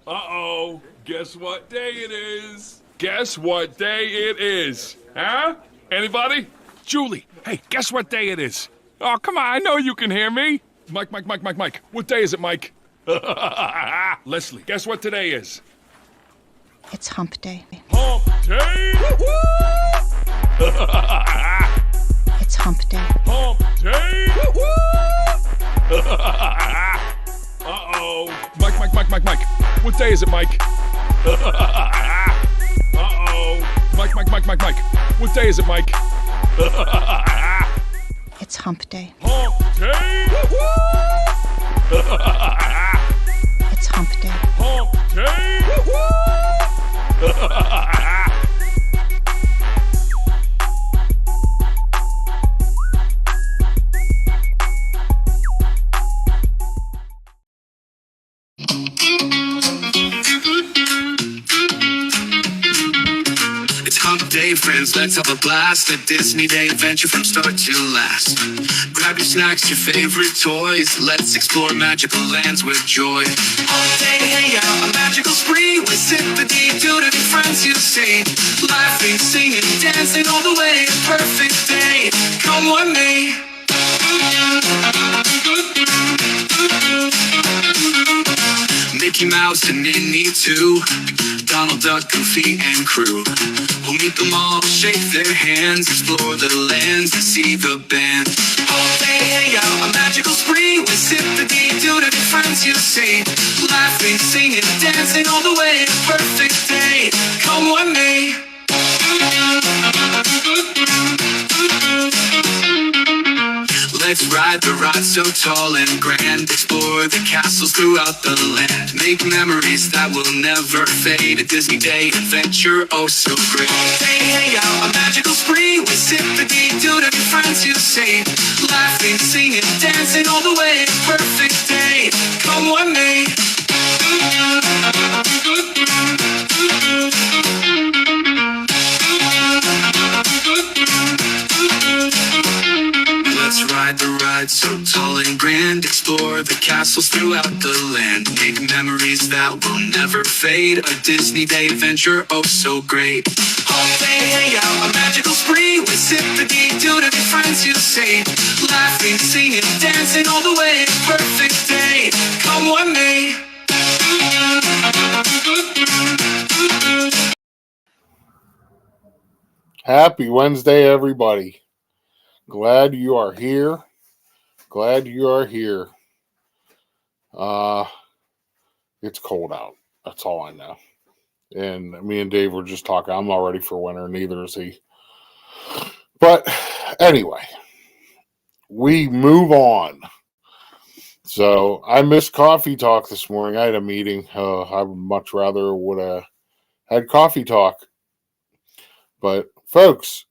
Uh-oh. Guess what day it is? Guess what day it is? Huh? Anybody? Julie, hey, guess what day it is? Oh, come on, I know you can hear me. Mike. What day is it, Mike? Leslie, guess what today is? It's Hump Day. Hump day! It's Hump Day. Hump day! Uh-oh. Mike. What day is it, Mike? Uh-oh. Mike. What day is it, Mike? It's Hump Day. Hump day! It's Hump Day. Hump day! It's Hump Day, friends, let's have a blast. A Disney Day adventure from start to last. Grab your snacks, your favorite toys. Let's explore magical lands with joy. Humpday hangout, a magical spree with Zip-a-Dee-Doodoug and friends you see. Laughing, singing, dancing all the way. A perfect day, come with me. Mickey Mouse and Minnie too, Donald Duck, Goofy and crew. We'll meet them all, shake their hands, explore the lands and see the band. Humpday hangout, a magical spree with Zip-a-Dee-Doodoug and friends you see. Laughing, singing, dancing all the way, a perfect day, come with me. Let's ride the ride so tall and grand. Explore the castles throughout the land. Make memories that will never fade. A Disney Day adventure, oh so great. Humpday hangout, a magical spree with Zip-a-Dee-Doodoug and friends you see. Laughing, singing, dancing all the way. Perfect day, come with me. Let's ride the ride so tall and grand. Explore the castles throughout the land. Make memories that will never fade. A Disney Day adventure, oh so great. Humpday hangout, a magical spree with Zip-a-Dee-Doodoug and friends you see. Laughing, singing, dancing all the way. Perfect day, come with me. Happy Wednesday, everybody. Glad you are here. It's cold out. That's all I know. And me and Dave were just talking. I'm not ready for winter. Neither is he. But anyway, we move on. So I missed coffee talk this morning. I had a meeting. I would much rather would have had coffee talk. But folks,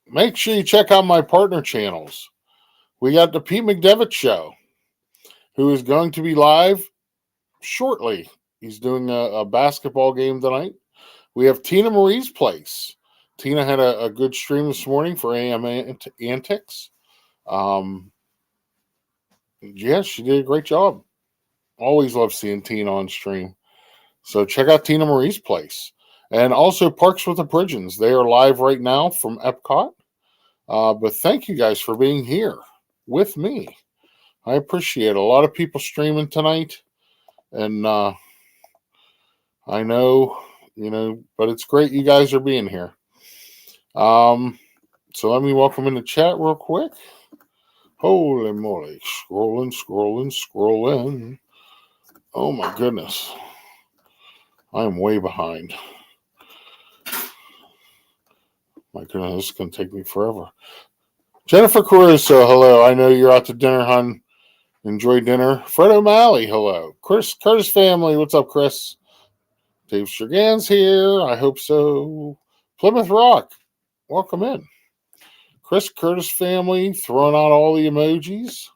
make sure you check out my partner channels. We got the Pete McDevitt Show, who is going to be live shortly. He's doing a basketball game tonight. We have Tina Marie's Place. Tina had a good stream this morning for AM Antics. Yes, she did a great job. Always love seeing Tina on stream. So check out Tina Marie's Place. And also Parks with the Pridgens. They are live right now from Epcot. But thank you guys for being here with me. I appreciate it. A lot of people streaming tonight. And I know, but it's great you guys are being here. So let me welcome in the chat real quick. Holy moly. Scrolling. Oh my goodness. I am way behind. My goodness, this is going to take me forever. Jennifer Caruso, hello. I know you're out to dinner, hon. Enjoy dinner. Fred O'Malley, hello. Chris Curtis family, what's up, Chris? Dave Stragand's here. I hope so. Plymouth Rock, welcome in. Chris Curtis family, throwing out all the emojis.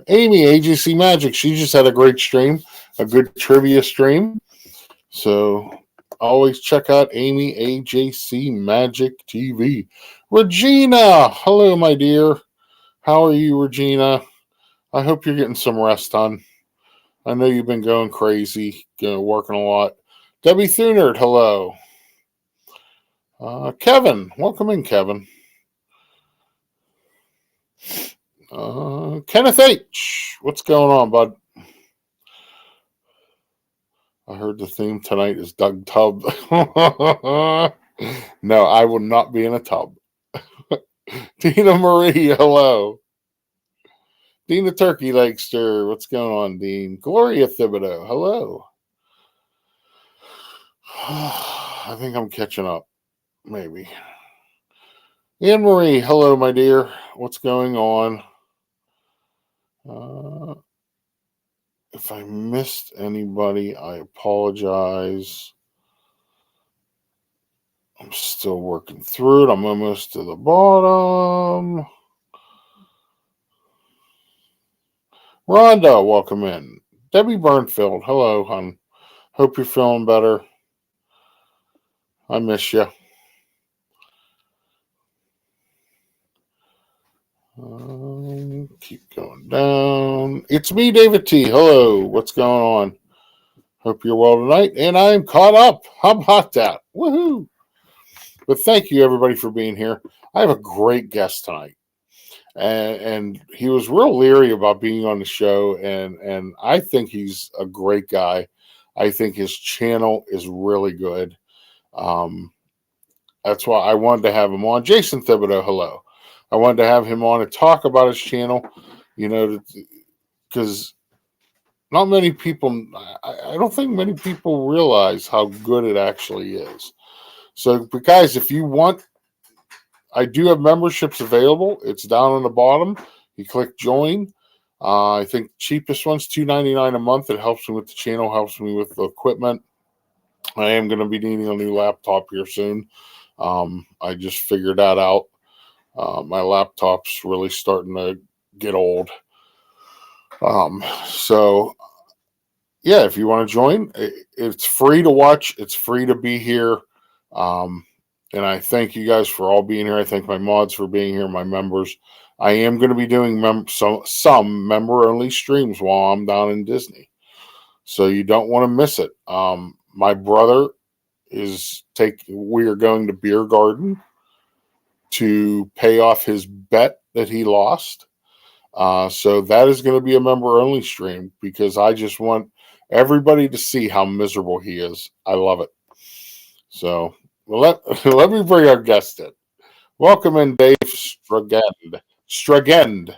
Amy, AJC Magic, she just had a great stream, a good trivia stream. So always check out Amy AJC Magic TV. Regina, hello, my dear. How are you, Regina? I hope you're getting some rest, hon. I know you've been going crazy, working a lot. Debbie Thunard, hello. Kevin, welcome in, Kevin. Kenneth H, what's going on, bud? I heard the theme tonight is Doug Tub. No, I will not be in a tub. Tina Marie, hello. Dina Turkey Legster, what's going on, Dean? Gloria Thibodeau, hello. I think I'm catching up, maybe. Anne Marie, hello, my dear. What's going on? If I missed anybody, I apologize. I'm still working through it. I'm almost to the bottom. Rhonda, welcome in. Debbie Burnfield, hello, hon. Hope you're feeling better. I miss you. Keep going down. It's me, David T. Hello, what's going on? Hope you're well tonight, and I am caught up. How about that? Woohoo! But thank you, everybody, for being here. I have a great guest tonight, and he was real leery about being on the show, and I think he's a great guy. I think his channel is really good. That's why I wanted to have him on. Jason Thibodeau, hello. I wanted to have him on to talk about his channel, because not many people, I don't think many people realize how good it actually is. So, guys, if you want, I do have memberships available. It's down on the bottom. You click join. I think cheapest one's $2.99 a month. It helps me with the channel, helps me with the equipment. I am going to be needing a new laptop here soon. I just figured that out. My laptop's really starting to get old. So, yeah, if you want to join, it's free to watch. It's free to be here. And I thank you guys for all being here. I thank my mods for being here, my members. I am going to be doing some member-only streams while I'm down in Disney. So you don't want to miss it. My brother we are going to Beer Garden to pay off his bet that he lost. So that is going to be a member-only stream because I just want everybody to see how miserable he is. I love it. So let me bring our guest in. Welcome in, Dave Stragand. Stragand.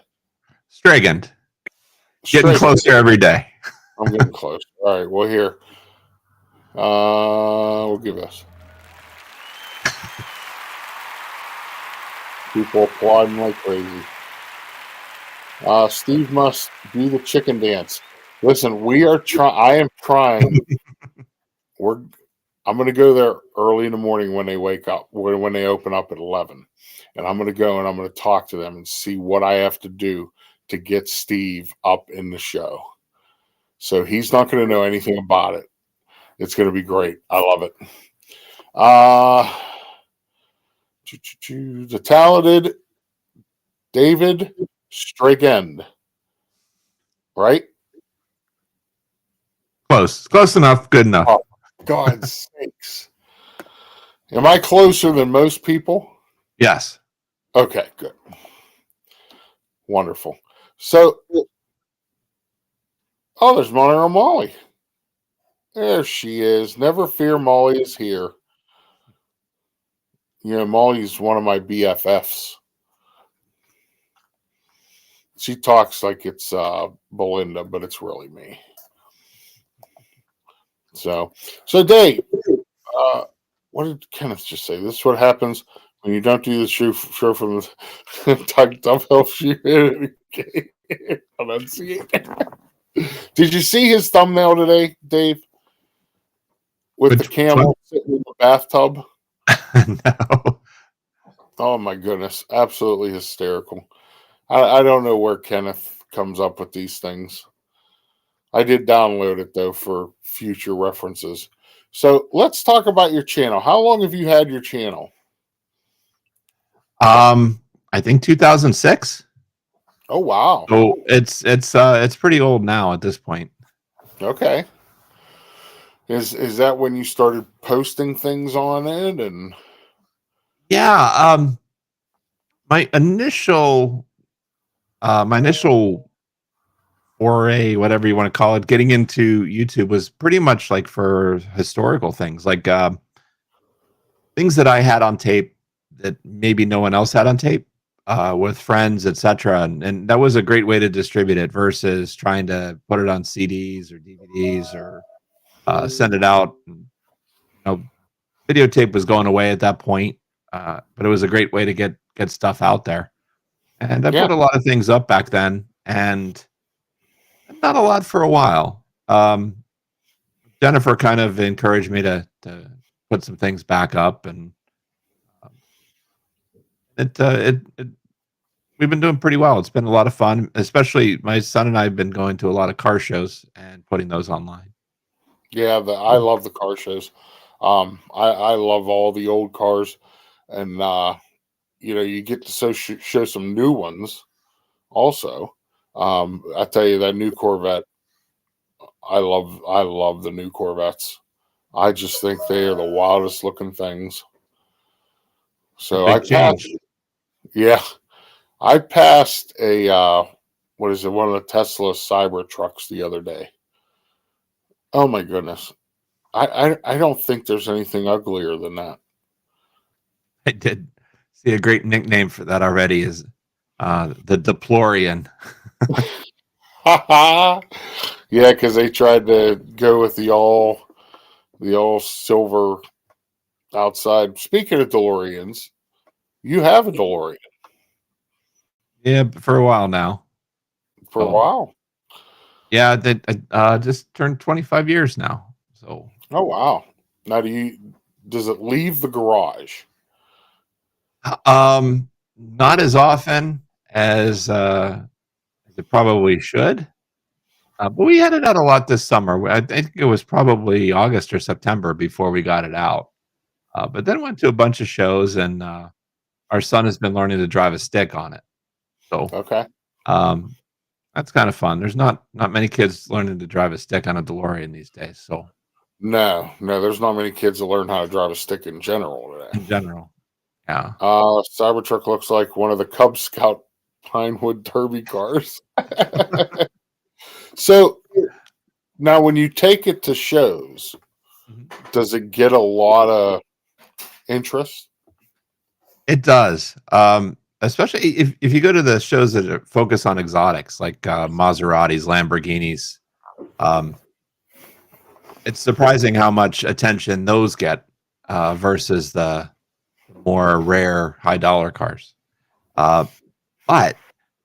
Getting closer every day. I'm getting close. All right, well, here. We'll give this. People applauding like crazy. Steve must do the chicken dance. Listen, I am trying. I'm going to go there early in the morning when they wake up, when they open up at 11. And I'm going to go and I'm going to talk to them and see what I have to do to get Steve up in the show. So he's not going to know anything about it. It's going to be great. I love it. The talented David Stragand. Right? Close enough. Good enough. Oh, God's sakes. Am I closer than most people? Yes. Okay, good. Wonderful. So, there's Monitor Molly. There she is. Never fear, Molly is here. Molly's one of my BFFs. She talks like it's Belinda, but it's really me. So Dave, what did Kenneth just say? This is what happens when you don't do the show from the Doug helps you enunciate. Did you see his thumbnail today, Dave? With the camel sitting in the bathtub? No. Oh my goodness. Absolutely hysterical. I don't know where Kenneth comes up with these things. I did download it though for future references. So let's talk about your channel. How long have you had your channel? I think 2006. Oh wow. So it's pretty old now at this point. Okay. Is that when you started posting things on it? And Yeah. My initial foray, whatever you want to call it, getting into YouTube was pretty much like for historical things, like things that I had on tape that maybe no one else had on tape, with friends, etc. And that was a great way to distribute it versus trying to put it on CDs or DVDs or send it out. You know, videotape was going away at that point, but it was a great way to get stuff out there. And I yeah, put a lot of things up back then, and not a lot for a while. Jennifer kind of encouraged me to put some things back up, and um, it we've been doing pretty well. It's been a lot of fun, especially my son and I have been going to a lot of car shows and putting those online. yeah. I love the car shows. I love all the old cars, and you get to show some new ones also. I tell you that new Corvette. I love the new Corvettes. I just think they are the wildest looking things. So Big change. I passed a what is it? One of the Tesla Cyber trucks the other day. Oh my goodness! I don't think there's anything uglier than that. I did see a great nickname for that already is the Deplorian. Yeah, because they tried to go with the all silver outside. Speaking of DeLoreans, you have a DeLorean Yeah, for a while now. for a Oh, while. yeah, that just turned 25 years now. So Oh wow! Now does it leave the garage? not as often as it probably should. But we had it out a lot this summer. I think it was probably August or September before we got it out. But then went to a bunch of shows, and our son has been learning to drive a stick on it. So Okay. um, that's kind of fun. There's not many kids learning to drive a stick on a DeLorean these days. So No, there's not many kids that learn how to drive a stick in general today. in general, yeah. Cybertruck looks like one of the Cub Scout Pinewood Derby cars. So now, when you take it to shows, Mhm. does it get a lot of interest? It does. Especially if you go to the shows that focus on exotics like Maseratis, Lamborghinis. Um, it's surprising how much attention those get versus the more rare high dollar cars. Uh, but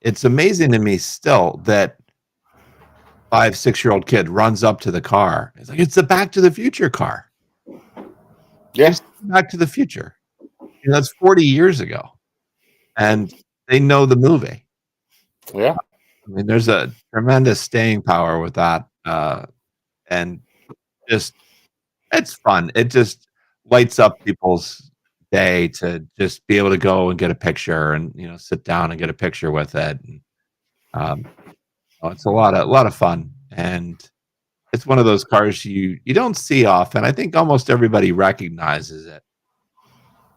it's amazing to me still that 5, 6 year old kid runs up to the car. It's like, it's the Back to the Future car. Yeah, It's Back to the Future. That's 40 years ago. And they know the movie. yeah, I mean, there's a tremendous staying power with that. And just, it's fun. It just lights up people's day to just be able to go and get a picture and, sit down and get a picture with it. And, um, it's a lot of fun. And it's one of those cars you don't see often. I think almost everybody recognizes it.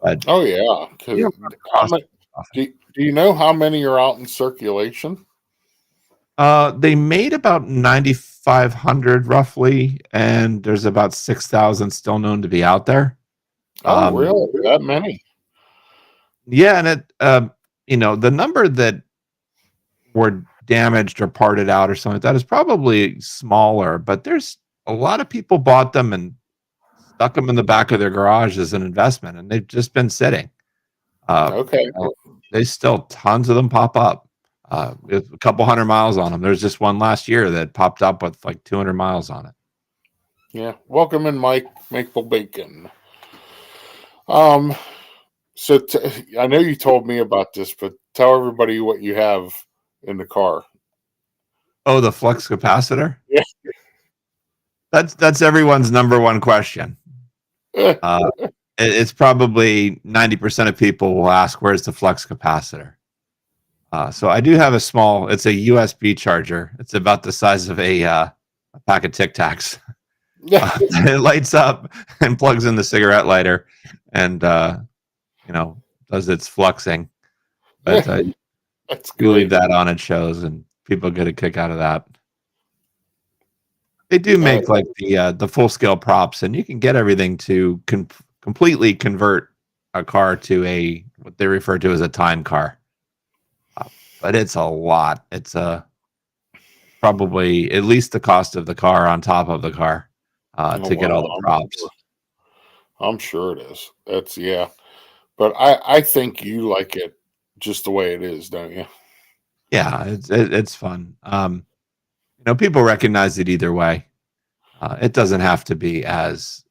But oh yeah. 'Cause you don't run across it often. do you know how many are out in circulation? They made about 9,500 roughly, and there's about 6,000 still known to be out there. Oh, Um, really? That many? yeah, and the number that were damaged or parted out or something like that is probably smaller, but there's a lot of people bought them and stuck them in the back of their garage as an investment, and they've just been sitting. Okay. They still tons of them pop up. With a couple hundred miles on them. There's just one last year that popped up with like 200 miles on it. Yeah. Welcome in, Mike Maple Bacon. So I know you told me about this, but tell everybody what you have in the car. Oh, the flux capacitor? Yeah. That's everyone's number one question. It's probably 90% of people will ask, "Where's the flux capacitor?" So I do have it's a USB charger. It's about the size of a pack of Tic Tacs. Yeah. It lights up and plugs in the cigarette lighter and, does its fluxing. But That's you leave great. that on at shows and people get a kick out of that. They do make like the full scale props, and you can get everything to completely convert a car to what they refer to as a time car. But it's a lot. It's probably at least the cost of the car on top of the car to get all the props. I'm sure it is. But I think you like it just the way it is, don't you? Yeah, it's fun. People recognize it either way. It doesn't have to be as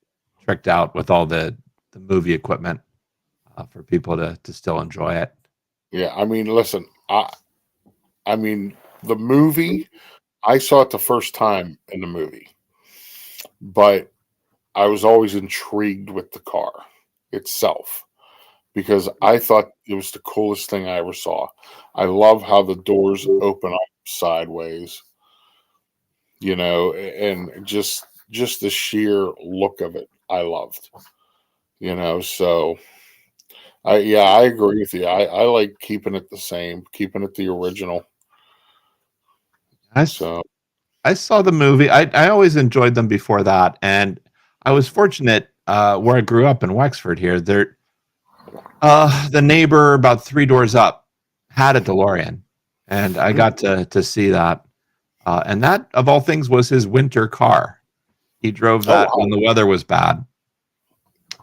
tricked out with all the movie equipment for people to still enjoy it. Yeah, I mean, listen, I mean, the movie, I saw it the first time in the movie, but I was always intrigued with the car itself because I thought it was the coolest thing I ever saw. I love how the doors open up sideways, and just the sheer look of it, I loved, so I agree with you. I like keeping it the same, keeping it the original. I saw the movie. I always enjoyed them before that, and I was fortunate where I grew up in Wexford here. The neighbor about 3 doors up had a DeLorean, and I got to see that. And that, of all things, was his winter car. He drove that when the weather was bad,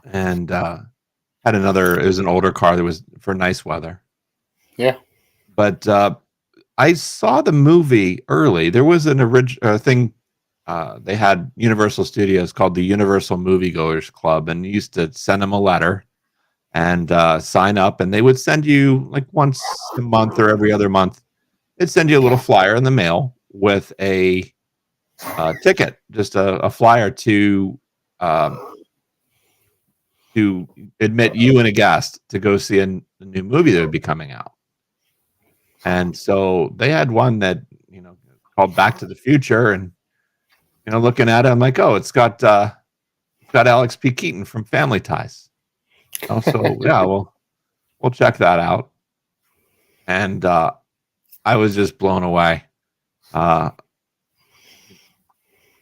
and had another. It was an older car that was for nice weather. Yeah, but I saw the movie early. There was an original thing. They had Universal Studios called the Universal Moviegoers Club, and you used to send them a letter and sign up, and they would send you like once a month or every other month. They'd send you a little flyer in the mail with a ticket, just a flyer to admit you and a guest to go see a new movie that would be coming out. And so they had one that, called Back to the Future, and, looking at it, I'm like, oh, it's got Alex P. Keaton from Family Ties. So yeah, we'll check that out. And I was just blown away.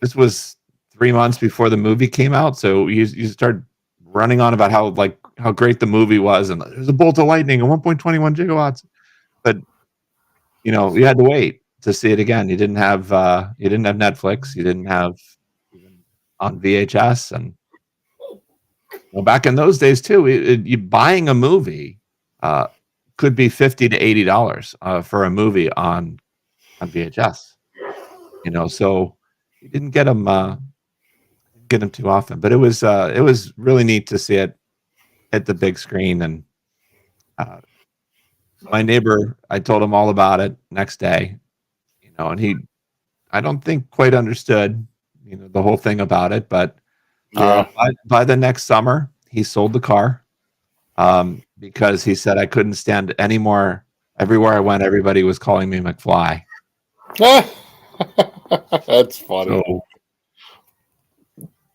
This was 3 months before the movie came out, so you start running on about how great the movie was, and there's a bolt of lightning and 1.21 gigawatts. But you had to wait to see it again. You didn't have Netflix. You didn't have even on VHS, and back in those days too, you buying a movie could be $50 to $80 for a movie on VHS. So you didn't get them too often, but it was really neat to see it hit the big screen. And my neighbor, I told him all about it next day, and he, I don't think quite understood, the whole thing about it, but by the next summer, he sold the car because he said, I couldn't stand it anymore. Everywhere I went, everybody was calling me McFly. That's funny.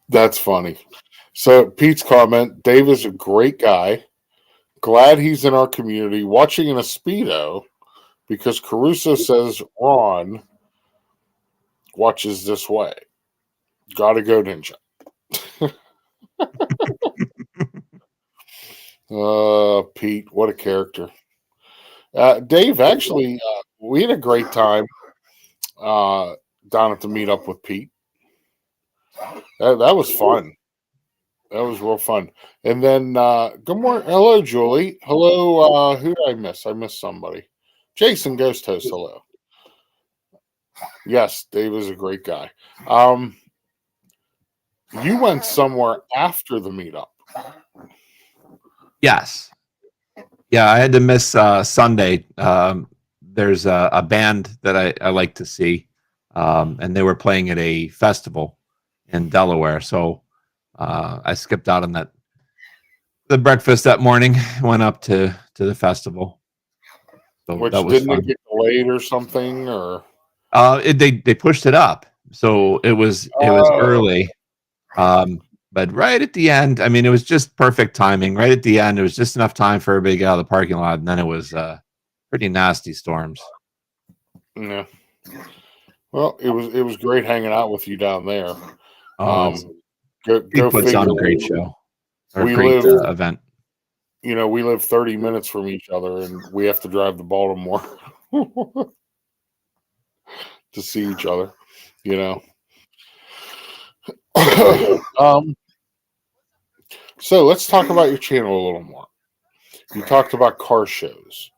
That's funny. So Pete's comment, Dave is a great guy. Glad he's in our community, watching in a Speedo, because Caruso says Ron watches this way. Gotta go, Ninja. Pete, what a character. Dave, actually, we had a great time down at the meetup with Pete. That was fun. That was real fun. And then, good morning. Hello, Julie. Hello. Who did I miss? I missed somebody. Jason Ghost Host. Hello. Yes, Dave is a great guy. You went somewhere after the meetup. Yes. Yeah, I had to miss Sunday. There's a band that I like to see, and they were playing at a festival in Delaware. So I skipped out on the breakfast that morning, went up to the festival. So Which that was didn't fun. it get delayed or something? Or They pushed it up, so it was early. But right at the end, I mean, it was just perfect timing. Right at the end, it was just enough time for everybody to get out of the parking lot, and then it was pretty nasty storms. yeah. Well, it was great hanging out with you down there. Go He puts on figure. a great show, or a We great live, event. we live 30 minutes from each other, and we have to drive to Baltimore to see each other. So let's talk about your channel a little more. You talked about car shows.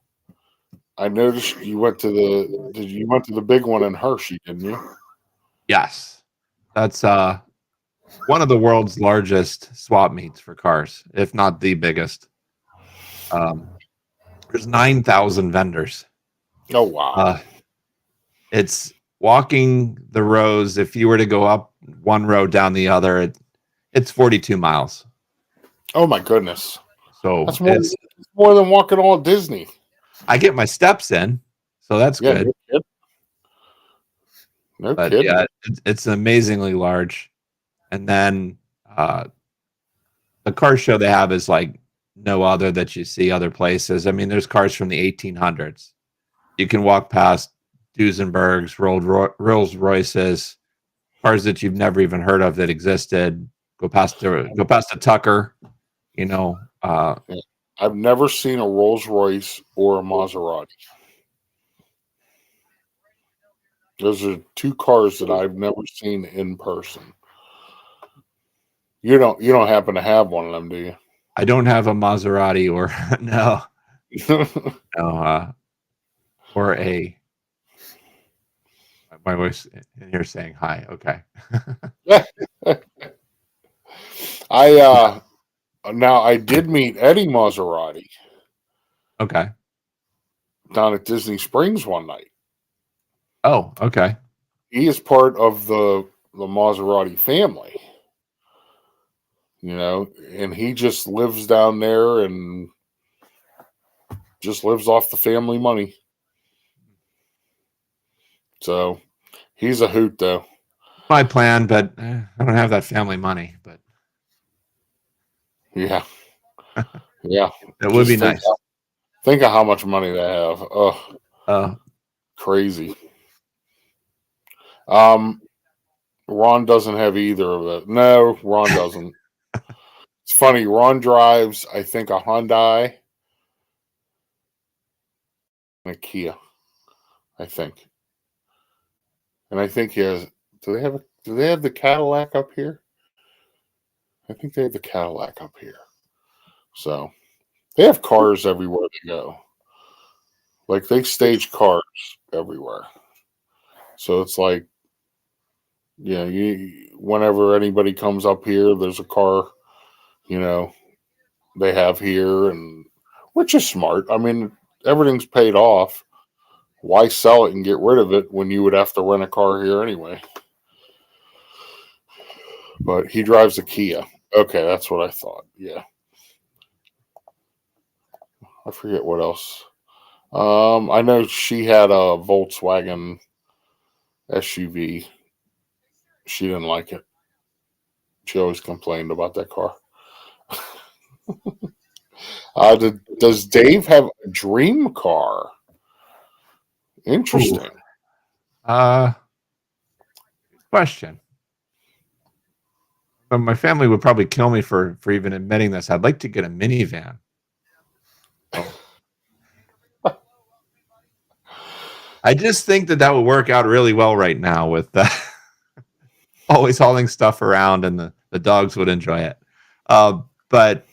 I noticed you went to the big one in Hershey, didn't you? Yes, that's one of the world's largest swap meets for cars, if not the biggest. There's 9,000 vendors. Oh wow! It's walking the rows. If you were to go up one row down the other, it's 42 miles. Oh my goodness! So That's more than walking all Disney. I get my steps in, so that's good. No But kidding. yeah, it's amazingly large. And then the car show they have is like no other that you see other places. I mean, there's cars from the 1800s. You can walk past Duesenbergs, Rolls Royces, cars that you've never even heard of that existed. Go past a Tucker. I've never seen a Rolls Royce or a Maserati. Those are two cars that I've never seen in person. You don't happen to have one of them, do you? I don't have a Maserati or no, or a. My voice in here saying hi. Okay. I did meet Eddie Maserati. Okay. Down at Disney Springs one night. Oh, okay. He is part of the Maserati family. And he just lives down there and just lives off the family money. So he's a hoot, though. My plan, but I don't have that family money. But yeah, yeah, it would be nice. Think of how much money they have. Oh, crazy. Ron doesn't have either of it. No, Ron doesn't. It's funny. Ron drives, I think, a Hyundai and a Kia. I think, and I think he has. Do they have the Cadillac up here? I think they have the Cadillac up here. So they have cars everywhere they go. Like they stage cars everywhere. So it's like, yeah, whenever anybody comes up here, there's a car, they have here, and which is smart. I mean, everything's paid off. Why sell it and get rid of it when you would have to rent a car here anyway? But he drives a Kia. Okay, that's what I thought. Yeah. I forget what else. I know she had a Volkswagen SUV. She didn't like it. She always complained about that car. Does Dave have a dream car? Interesting. Question. But my family would probably kill me for even admitting this. I'd like to get a minivan. I just think that would work out really well right now with always hauling stuff around, and the dogs would enjoy it. But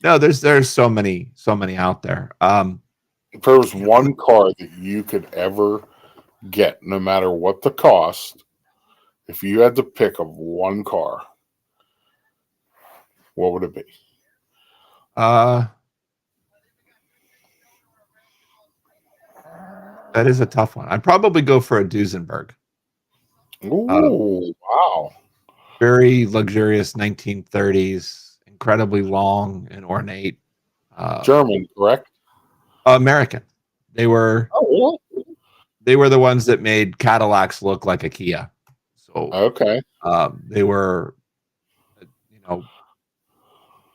no, there's so many out there. If there was one car that you could ever get, no matter what the cost, if you had to pick of one car, what would it be? That is a tough one. I'd probably go for a Duesenberg. Ooh, wow. Very luxurious 1930s, incredibly long and ornate. German, correct? American. They were Oh, they were the ones that made Cadillacs look like a Kia. So okay. they were, you know,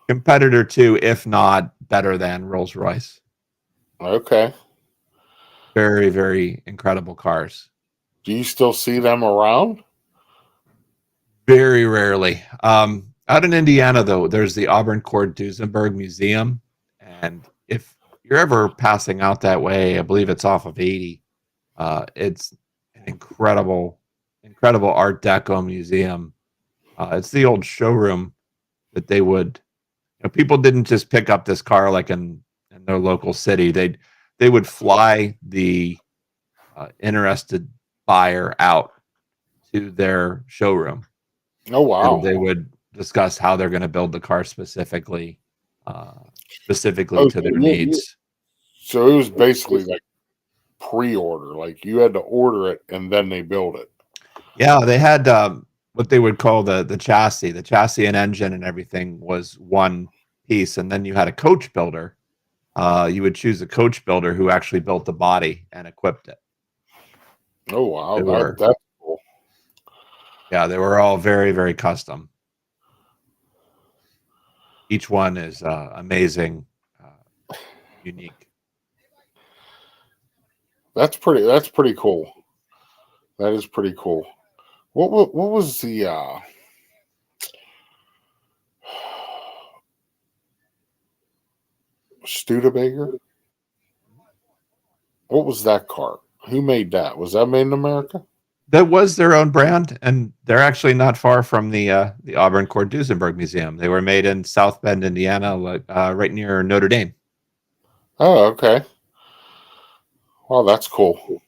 competitor to, if not better than, Rolls Royce. Okay. Very, very incredible cars. Do you still see them around? Very rarely. Out in Indiana, though, there's the Auburn Cord Duesenberg Museum, and if you're ever passing out that way, I believe it's off of 80. It's an incredible Art Deco museum. It's the old showroom that they would. People didn't just pick up this car like in their local city. They would fly the interested buyer out to their showroom. Oh, wow. And they would discuss how they're going to build the car specifically to their needs. So it was basically like pre-order. Like you had to order it and then they build it. Yeah, they had what they would call the chassis. The chassis and engine and everything was one piece, and then you had a coach builder. You would choose a coach builder who actually built the body and equipped it. Oh, wow. That's cool. Yeah, they were all very, very custom. Each one is amazing, unique. That's pretty cool. That is pretty cool. What was the Studebaker? What was that car? Who made that? Was that made in America? That was their own brand, and they're actually not far from the Auburn Cord Duesenberg Museum. They were made in South Bend, Indiana, right near Notre Dame. Oh, okay. Wow, that's cool.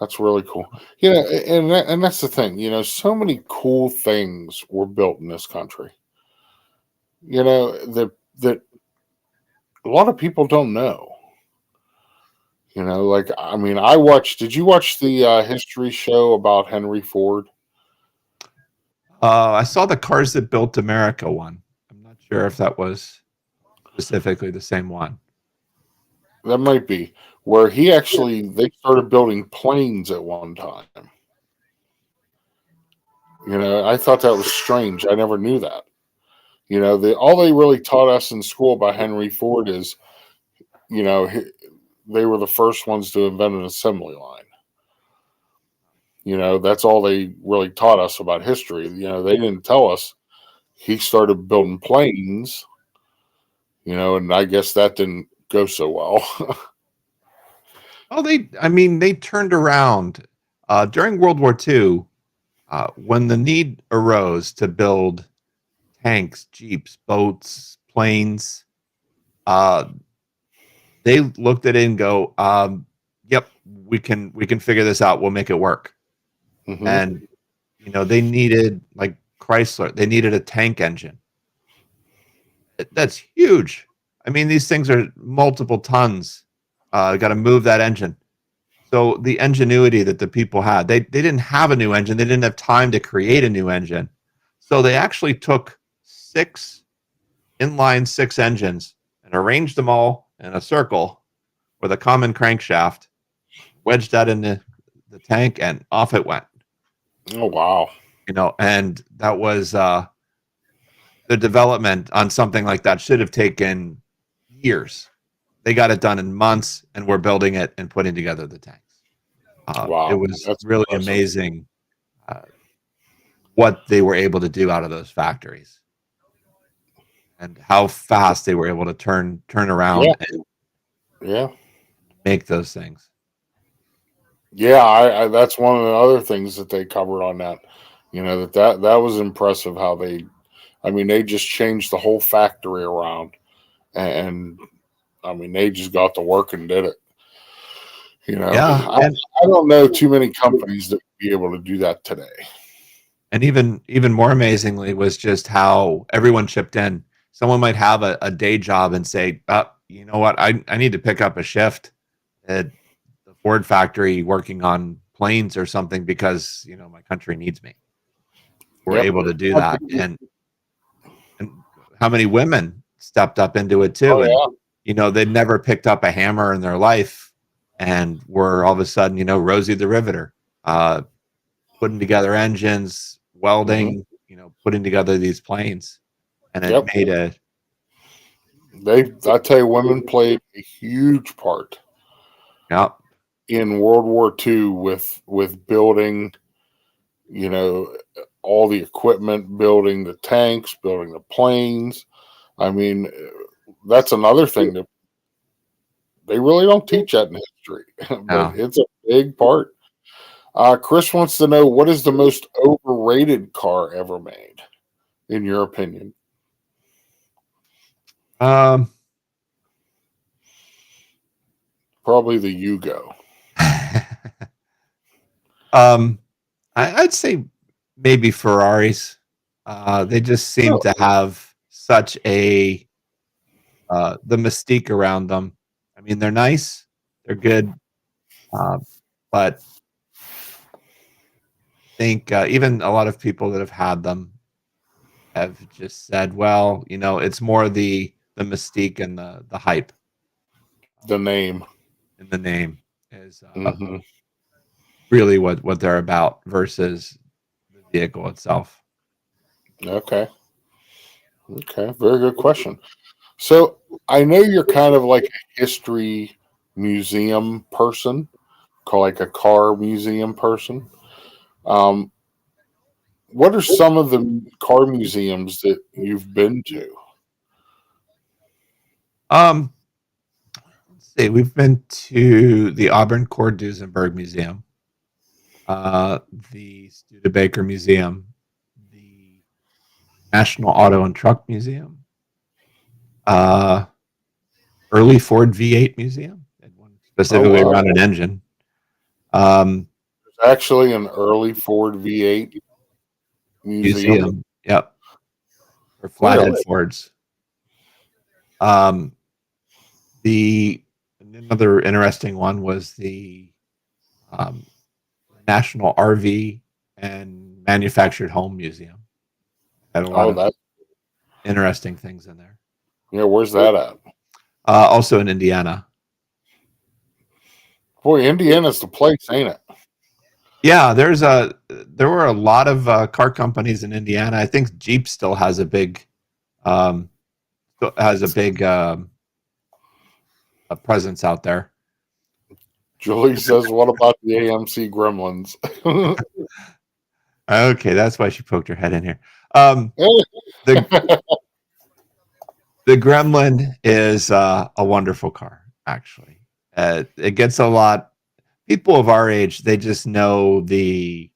That's really cool. And that's the thing. So many cool things were built in this country. That a lot of people don't know. Did you watch the history show about Henry Ford? I saw the Cars That Built America one. I'm not sure if that was specifically the same one. That might be where they started building planes at one time. I thought that was strange. I never knew that. All they really taught us in school about Henry Ford is, they were the first ones to invent an assembly line. That's all they really taught us about history. They didn't tell us he started building planes, and I guess that didn't go so well. Well, they turned around during World War II when the need arose to build tanks, jeeps, boats, planes. They looked at it and go, "Yep, we can figure this out. We'll make it work." Mm-hmm. And they needed, like Chrysler, they needed a tank engine. That's huge. These things are multiple tons. Got to move that engine. So the ingenuity that the people had, they didn't have a new engine. They didn't have time to create a new engine. So they actually took 6 engines and arranged them all in a circle with a common crankshaft, wedged that in the tank, and off it went. Oh, wow. And that was the development on something like that should have taken years. They got it done in months, and we're building it and putting together the tanks. Wow. It was really impressive. amazing what they were able to do out of those factories and how fast they were able to turn around and make those things. Yeah, I that's one of the other things that they covered on that. That was impressive how they just changed the whole factory around, and they just got to work and did it. I don't know too many companies that would be able to do that today. And even more amazingly was just how everyone chipped in. Someone might have a day job and say, you know what, I need to pick up a shift at the Ford factory working on planes or something because my country needs me. We're able to do that. And how many women stepped up into it too. Oh, they'd never picked up a hammer in their life and were all of a sudden, Rosie the Riveter, putting together engines, welding, putting together these planes. And it made I tell you, women played a huge part in World War II with building, all the equipment, building the tanks, building the planes. I mean, that's another thing that they really don't teach that in history, but it's a big part. Chris wants to know, what is the most overrated car ever made, in your opinion? Probably the Yugo. I'd say maybe Ferraris. They just seem to have such the mystique around them. I mean, they're nice, they're good, but I think even a lot of people that have had them have just said, well, it's more the mystique and the hype. The name. And the name is really what they're about versus the vehicle itself. Okay. Very good question. So I know you're kind of like a history museum person, like a car museum person. What are some of the car museums that you've been to? Let's see. We've been to the Auburn Cord Duesenberg Museum, the Studebaker Museum, the National Auto and Truck Museum, early Ford V8 Museum, one specifically around an engine. There's actually an early Ford V8 museum. Yep. Or flathead Fords. Another interesting one was the National RV and Manufactured Home Museum. Had a lot of interesting things in there. Yeah, where's that at? Also in Indiana. Boy, Indiana's the place, ain't it? Yeah, there were a lot of car companies in Indiana. I think Jeep still has a big a presence out there. Julie says, "What about the AMC Gremlins?" Okay, that's why she poked her head in here. The Gremlin is a wonderful car, actually. It gets a lot. People of our age, they just know they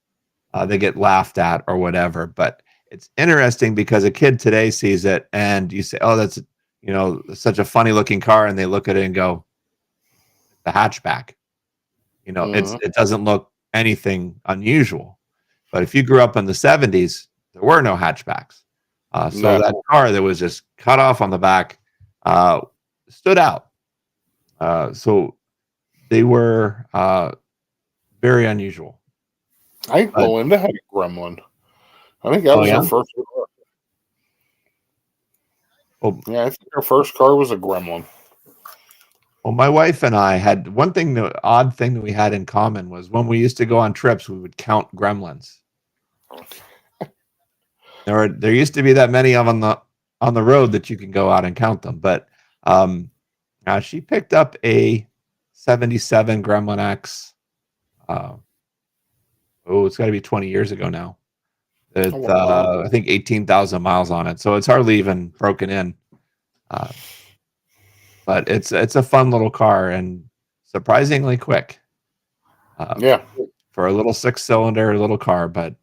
get laughed at or whatever. But it's interesting because a kid today sees it and you say, "Oh, that's such a funny looking car," and they look at it and go, "The hatchback." It doesn't look anything unusual. But if you grew up in the 70s, there were no hatchbacks. That car that was just cut off on the back stood out. So they were very unusual. I think Belinda had a Gremlin. I think that was her first car. Well, yeah, I think her first car was a Gremlin. Well, my wife and I had one thing, the odd thing that we had in common was when we used to go on trips, we would count gremlins. There used to be that many of them on the road that you can go out and count them. But she picked up a 77 Gremlin X. It's got to be 20 years ago now. I think 18,000 miles on it, so it's hardly even broken in. But it's a fun little car and surprisingly quick. For a little 6-cylinder little car, but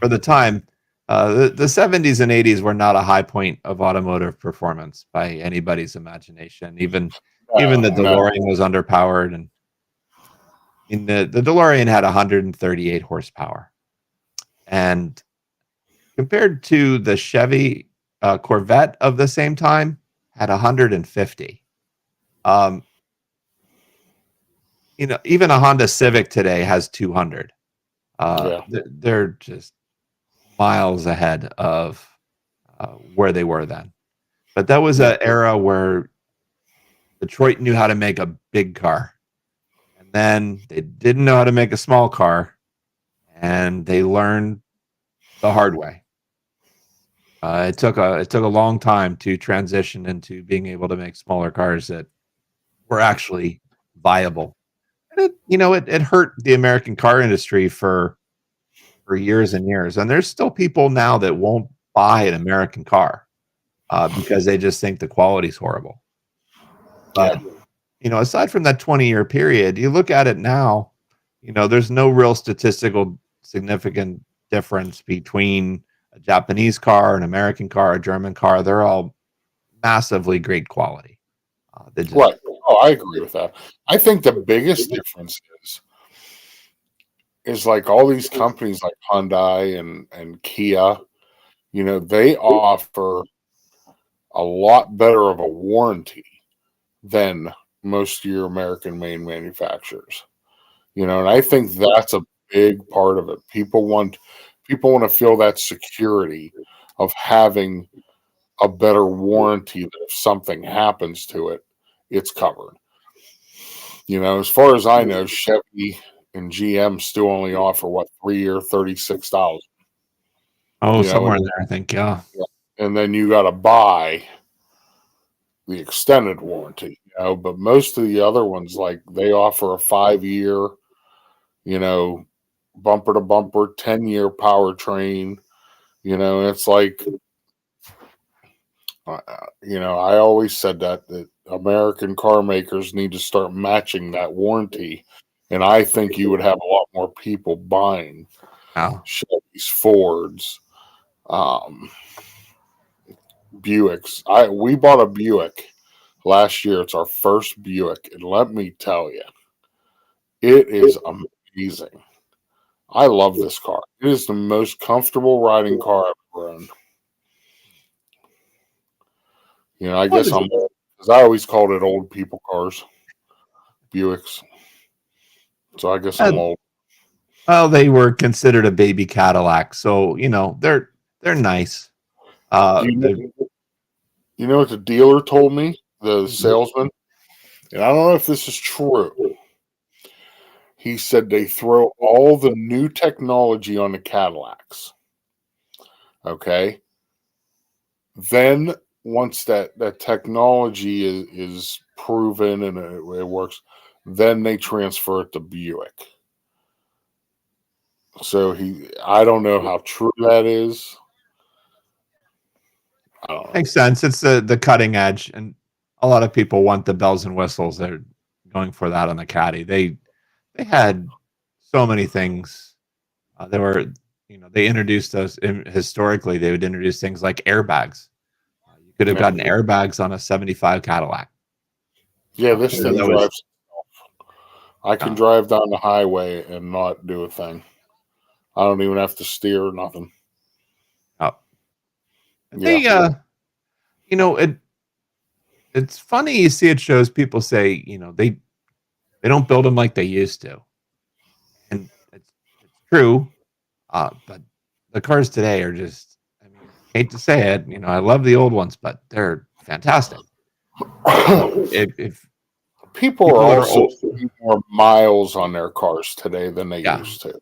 for the time, the 70s and 80s were not a high point of automotive performance by anybody's imagination. Even the DeLorean was underpowered, and the DeLorean had 138 horsepower, and compared to the Chevy Corvette of the same time, had 150. Even a Honda Civic today has 200. They're just miles ahead of where they were then. But that was an era where Detroit knew how to make a big car, and then they didn't know how to make a small car, and they learned the hard way. It took a long time to transition into being able to make smaller cars that were actually viable. And it hurt the American car industry for years and years. And there's still people now that won't buy an American car because they just think the quality's horrible. But aside from that 20-year period, you look at it now, there's no real statistical significant difference between a Japanese car, an American car, a German car. They're all massively great quality. Right. Oh, I agree with that. I think the biggest difference is like all these companies like Hyundai and Kia, they offer a lot better of a warranty than most of your American main manufacturers. And I think that's a big part of it. People want to feel that security of having a better warranty that if something happens to it, it's covered. As far as I know, Chevy and GM still only offer 3-year, $36,000. Oh, somewhere in there, I think, yeah. And then you got to buy the extended warranty, But most of the other ones, like they offer a 5-year, bumper to bumper, 10-year powertrain. It's like, I always said that American car makers need to start matching that warranty. And I think you would have a lot more people buying Chevys, Fords, Buicks. We bought a Buick last year. It's our first Buick. And let me tell you, it is amazing. I love this car. It is the most comfortable riding car I've ever owned. I guess because I always called it old people cars, Buicks. So I guess I'm old. Well, they were considered a baby Cadillac, so they're nice. You know what the dealer told me, the salesman, and I don't know if this is true. He said they throw all the new technology on the Cadillacs. Okay, then once that technology is proven and it works, then they transfer it to Buick. So I don't know how true that is. I don't know. Makes sense. It's the cutting edge, and a lot of people want the bells and whistles. They're going for that on the Caddy. They had so many things. They introduced us historically. They would introduce things like airbags. You could have gotten airbags on a 75 Cadillac. Yeah, this thing drives. I can drive down the highway and not do a thing. I don't even have to steer or nothing. Oh, it's funny you see it shows people say they don't build them like they used to, and it's true. But the cars today are just, hate to say it, I love the old ones, but they're fantastic. If people are also putting more miles on their cars today than they used to.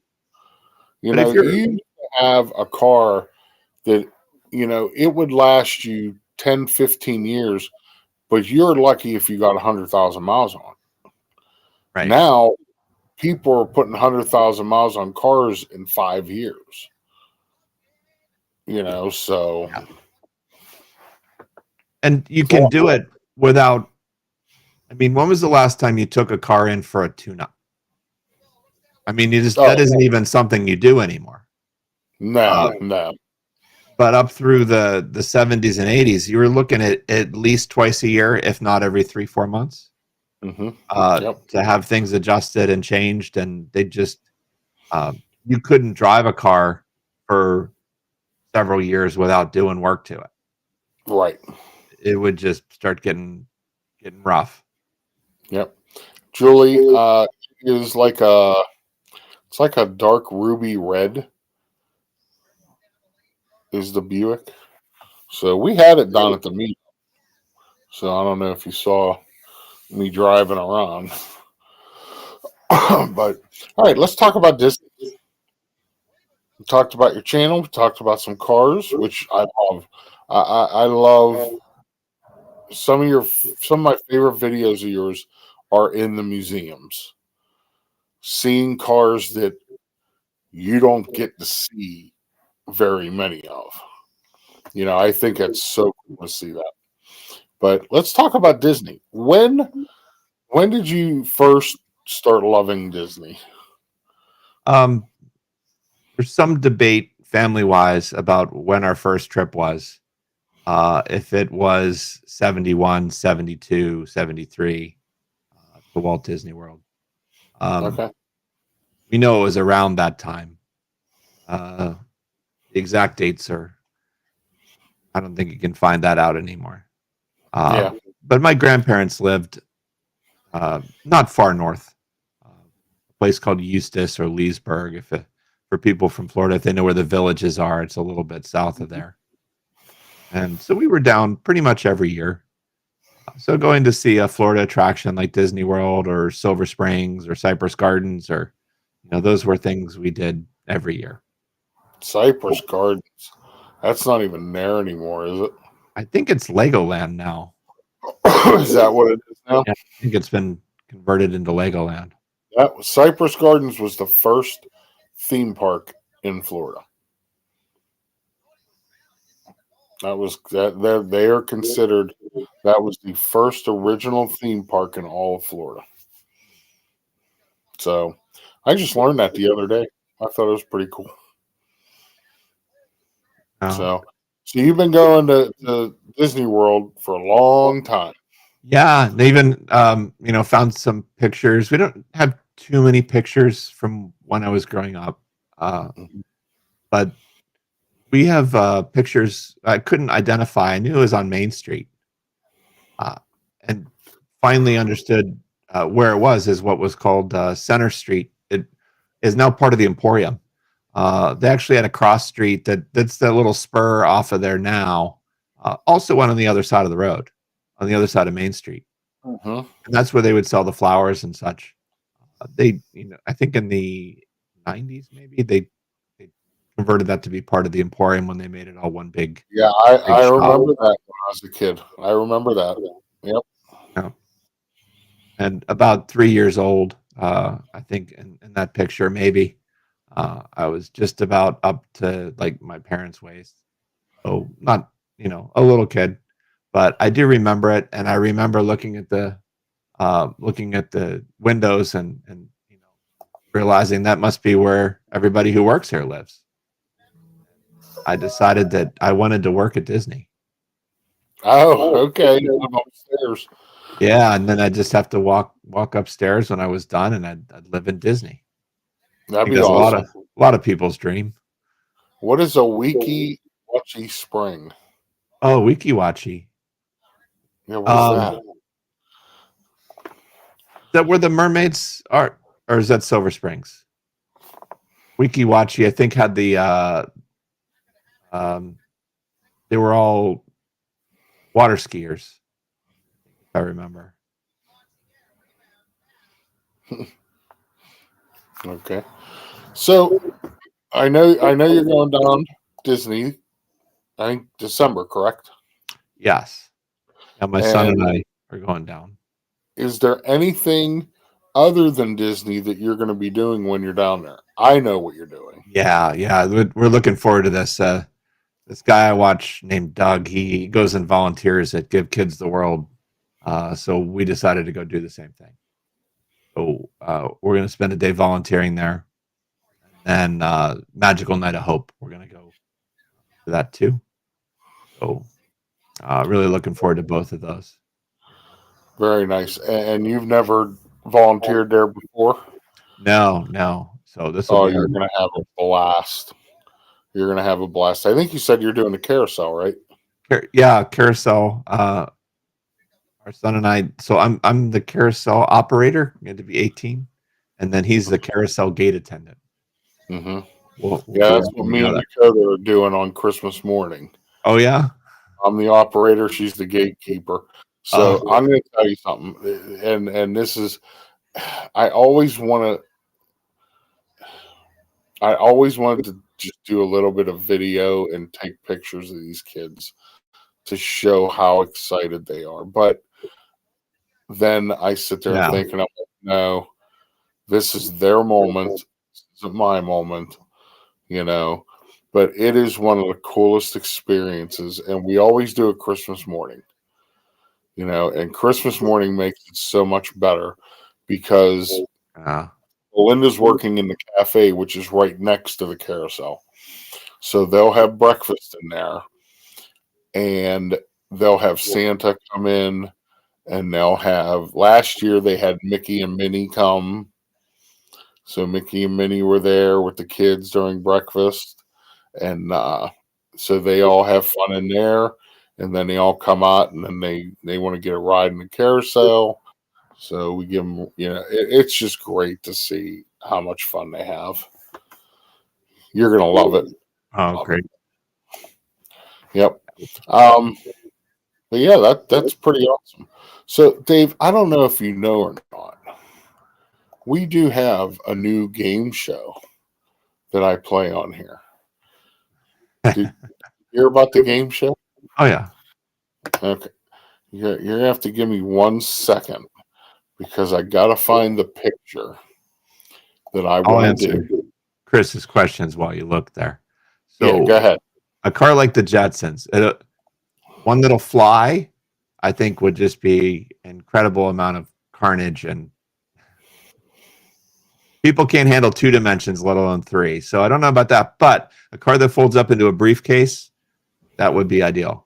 You used to have a car that, it would last you 10, 15 years, but you're lucky if you got 100,000 miles on it. Right. Now, people are putting 100,000 miles on cars in 5 years. So. Yeah. And you can do it without, when was the last time you took a car in for a tune-up? That isn't even something you do anymore. No. But up through the 70s and 80s, you were looking at least twice a year, if not every 3-4 months, to have things adjusted and changed. And they just, you couldn't drive a car for several years without doing work to it. Right. It would just start getting rough. Yep. Julie, is like it's like a dark ruby red is the Buick. So we had it down at the meet. So I don't know if you saw me driving around. But all right, let's talk about Disney. We talked about your channel. We talked about some cars, which I love. I love some of my favorite videos of yours are in the museums. Seeing cars that you don't get to see very many of. I think it's so cool to see that. But let's talk about Disney. When did you first start loving Disney? There's some debate family wise about when our first trip was. If it was 71, 72, 73 to Walt Disney World. Okay. We know it was around that time. The exact dates are, I don't think you can find that out anymore. Yeah. But my grandparents lived not far north, a place called Eustis or Leesburg. For people from Florida, if they know where the villages are, it's a little bit south of there. And so we were down pretty much every year. So going to see a Florida attraction like Disney World or Silver Springs or Cypress Gardens, or those were things we did every year. Cypress Gardens. That's not even there anymore, is it? I think it's Legoland now. Is that what it is now? Yeah, I think it's been converted into Legoland. Cypress Gardens was the first theme park in Florida. They are considered that was the first original theme park in all of Florida. So I just learned that the other day. I thought it was pretty cool. So you've been going to Disney World for a long time. Yeah, they even found some pictures. We don't have too many pictures from when I was growing up, but we have pictures I couldn't identify. I knew it was on Main Street, and finally understood where it was is what was called Center Street. It is now part of the Emporium. They actually had a cross street that's that little spur off of there now. Also went on the other side of the road, on the other side of Main Street. And that's where they would sell the flowers and such. They, I think in the 90s, maybe they converted that to be part of the Emporium when they made it all one big. Yeah, I remember that when I was a kid. I remember that. Yep. Yeah. And about 3 years old, I think in that picture, maybe I was just about up to like my parents' waist. So not, a little kid, but I do remember it. And I remember looking at the windows and realizing that must be where everybody who works here lives. I decided that I wanted to work at Disney. Oh, okay. I'm upstairs. Yeah, and then I just have to walk upstairs when I was done, and I'd live in Disney. That'd be awesome. A lot of people's dream. What is a Weeki-Wachee Spring? Oh, Weeki-Wachee. Yeah, what's that? Is that where the mermaids are, or is that Silver Springs? Weeki-Wachee, I think, had the they were all water skiers, if I remember. Okay. So I know you're going down Disney, I think December, correct? Yes. And my son and I are going down. Is there anything other than Disney that you're going to be doing when you're down there? I know what you're doing. Yeah. We're looking forward to this. This guy I watch named Doug, he goes and volunteers at Give Kids the World. So we decided to go do the same thing. So we're going to spend a day volunteering there. And Magical Night of Hope, we're going to go to that too. So really looking forward to both of those. Very nice. And you've never volunteered there before? No. So this will you're going to have a blast. You're going to have a blast. I think you said you're doing a carousel, right? Yeah, carousel. Our son and I. So I'm the carousel operator. I'm going to be 18, and then he's the carousel gate attendant. Mm-hmm. We'll that's what me and Dakota are doing on Christmas morning. Oh yeah. I'm the operator. She's the gatekeeper. So I'm going to tell you something, and this is, I always wanted to just do a little bit of video and take pictures of these kids to show how excited they are. But then I sit there and think, no, this is their moment. This isn't my moment, But it is one of the coolest experiences, and we always do it Christmas morning. And Christmas morning makes it so much better because Belinda's working in the cafe, which is right next to the carousel. So they'll have breakfast in there, and they'll have Santa come in, and last year they had Mickey and Minnie come. So Mickey and Minnie were there with the kids during breakfast, and so they all have fun in there. And then they all come out, and then they want to get a ride in the carousel. So we give them, it's just great to see how much fun they have. You're going to love it. Oh, great. Yep. But yeah, that's pretty awesome. So, Dave, I don't know if you know or not. We do have a new game show that I play on here. Did you hear about the game show? Oh, yeah. Okay. You're going to have to give me 1 second because I got to find the picture that I want to do. Chris's questions while you look there. So, yeah, go ahead. A car like the Jetsons, one that'll fly, I think would just be an incredible amount of carnage, and people can't handle 2 dimensions, let alone 3. So I don't know about that, but a car that folds up into a briefcase, that would be ideal.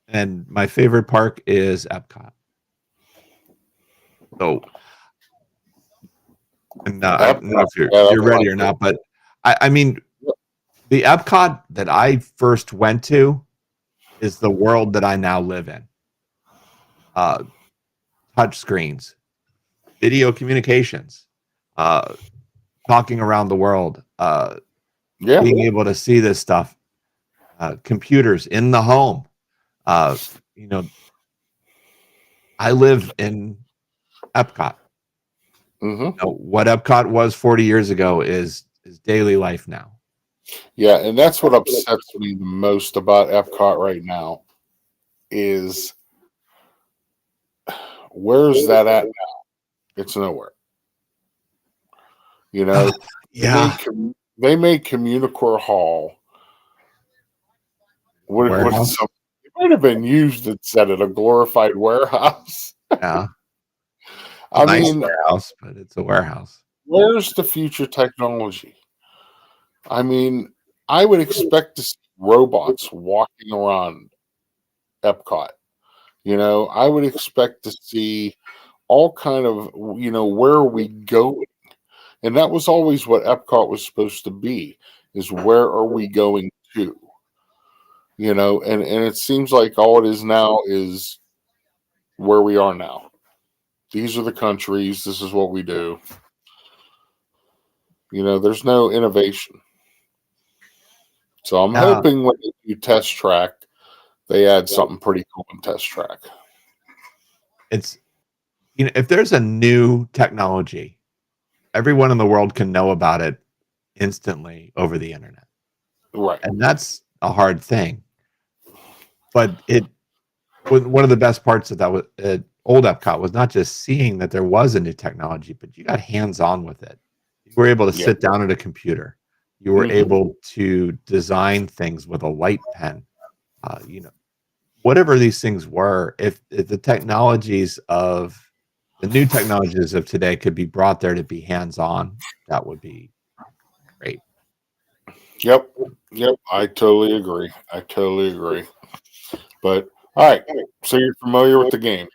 And my favorite park is Epcot. So, and I don't know if you're ready or not, but I mean, the Epcot that I first went to is the world that I now live in. Touch screens, video communications, talking around the world, being able to see this stuff, computers in the home. I live in Epcot. Mm-hmm. What Epcot was 40 years ago is daily life now. Yeah, and that's what upsets me the most about Epcot right now is where's that at now? It's nowhere. Yeah. They made Communicore Hall. It might have been used instead of a glorified warehouse. Yeah. Nice warehouse, but it's a warehouse. Where's the future technology? I mean, I would expect to see robots walking around Epcot. I would expect to see all kind of, where are we going? And that was always what Epcot was supposed to be, is where are we going to? And it seems like all it is now is where we are now. These are the countries. This is what we do. There's no innovation. So I'm hoping when they do Test Track, they add something pretty cool in Test Track. It's, if there's a new technology, everyone in the world can know about it instantly over the internet. Right. And that's a hard thing. But one of the best parts of that was old Epcot was not just seeing that there was a new technology, but you got hands-on with it. You were able to sit down at a computer. You were able to design things with a light pen. Whatever these things were, if the new technologies of today could be brought there to be hands-on, that would be great. Yep. I totally agree. But all right, so you're familiar with the game.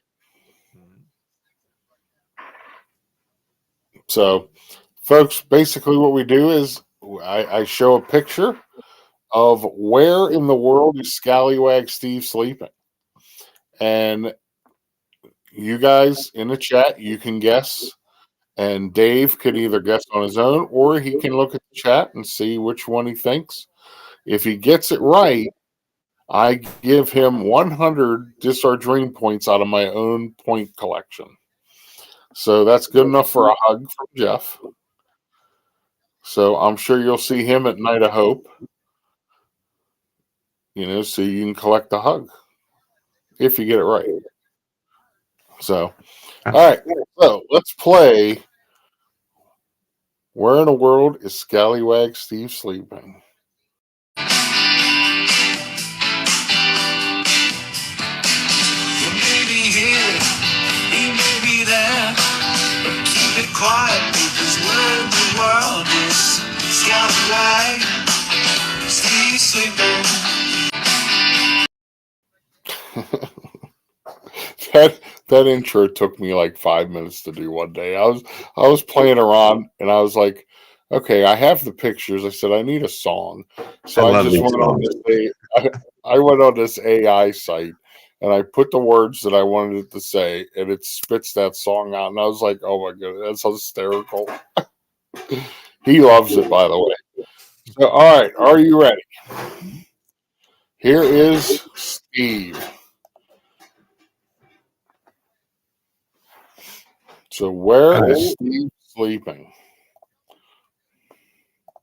So, folks, basically what we do is I show a picture of where in the world is Scallywag Steve sleeping. And you guys in the chat, you can guess. And Dave could either guess on his own or he can look at the chat and see which one he thinks. If he gets it right, I give him 100 Disardream points out of my own point collection. So that's good enough for a hug from Jeff. So I'm sure you'll see him at Night of Hope. So you can collect a hug if you get it right. So, all right. So let's play. Where in the world is Scallywag Steve sleeping? Keep it quiet because where in the world is Scallywag Steve sleeping? That intro took me like 5 minutes to do one day. I was playing around and I was like, okay, I have the pictures. I said I need a song, so I just went on this. I went on this AI site and I put the words that I wanted it to say, and it spits that song out. And I was like, oh my god, that's hysterical. He loves it, by the way. So, all right, are you ready? Here is Steve. So where is Steve sleeping?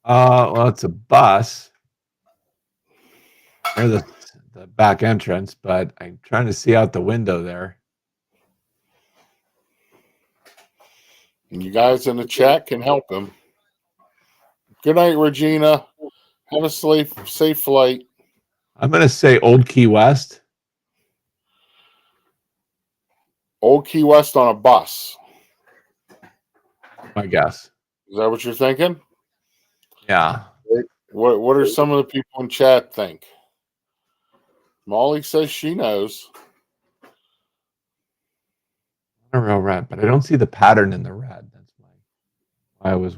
Well, it's a bus near the back entrance, but I'm trying to see out the window there. And you guys in the chat can help him. Good night, Regina. Have a safe flight. I'm going to say Old Key West. Old Key West on a bus. My guess. Is that what you're thinking? Yeah. What are some of the people in chat think? Molly says she knows. A real red, but I don't see the pattern in the red. That's why I was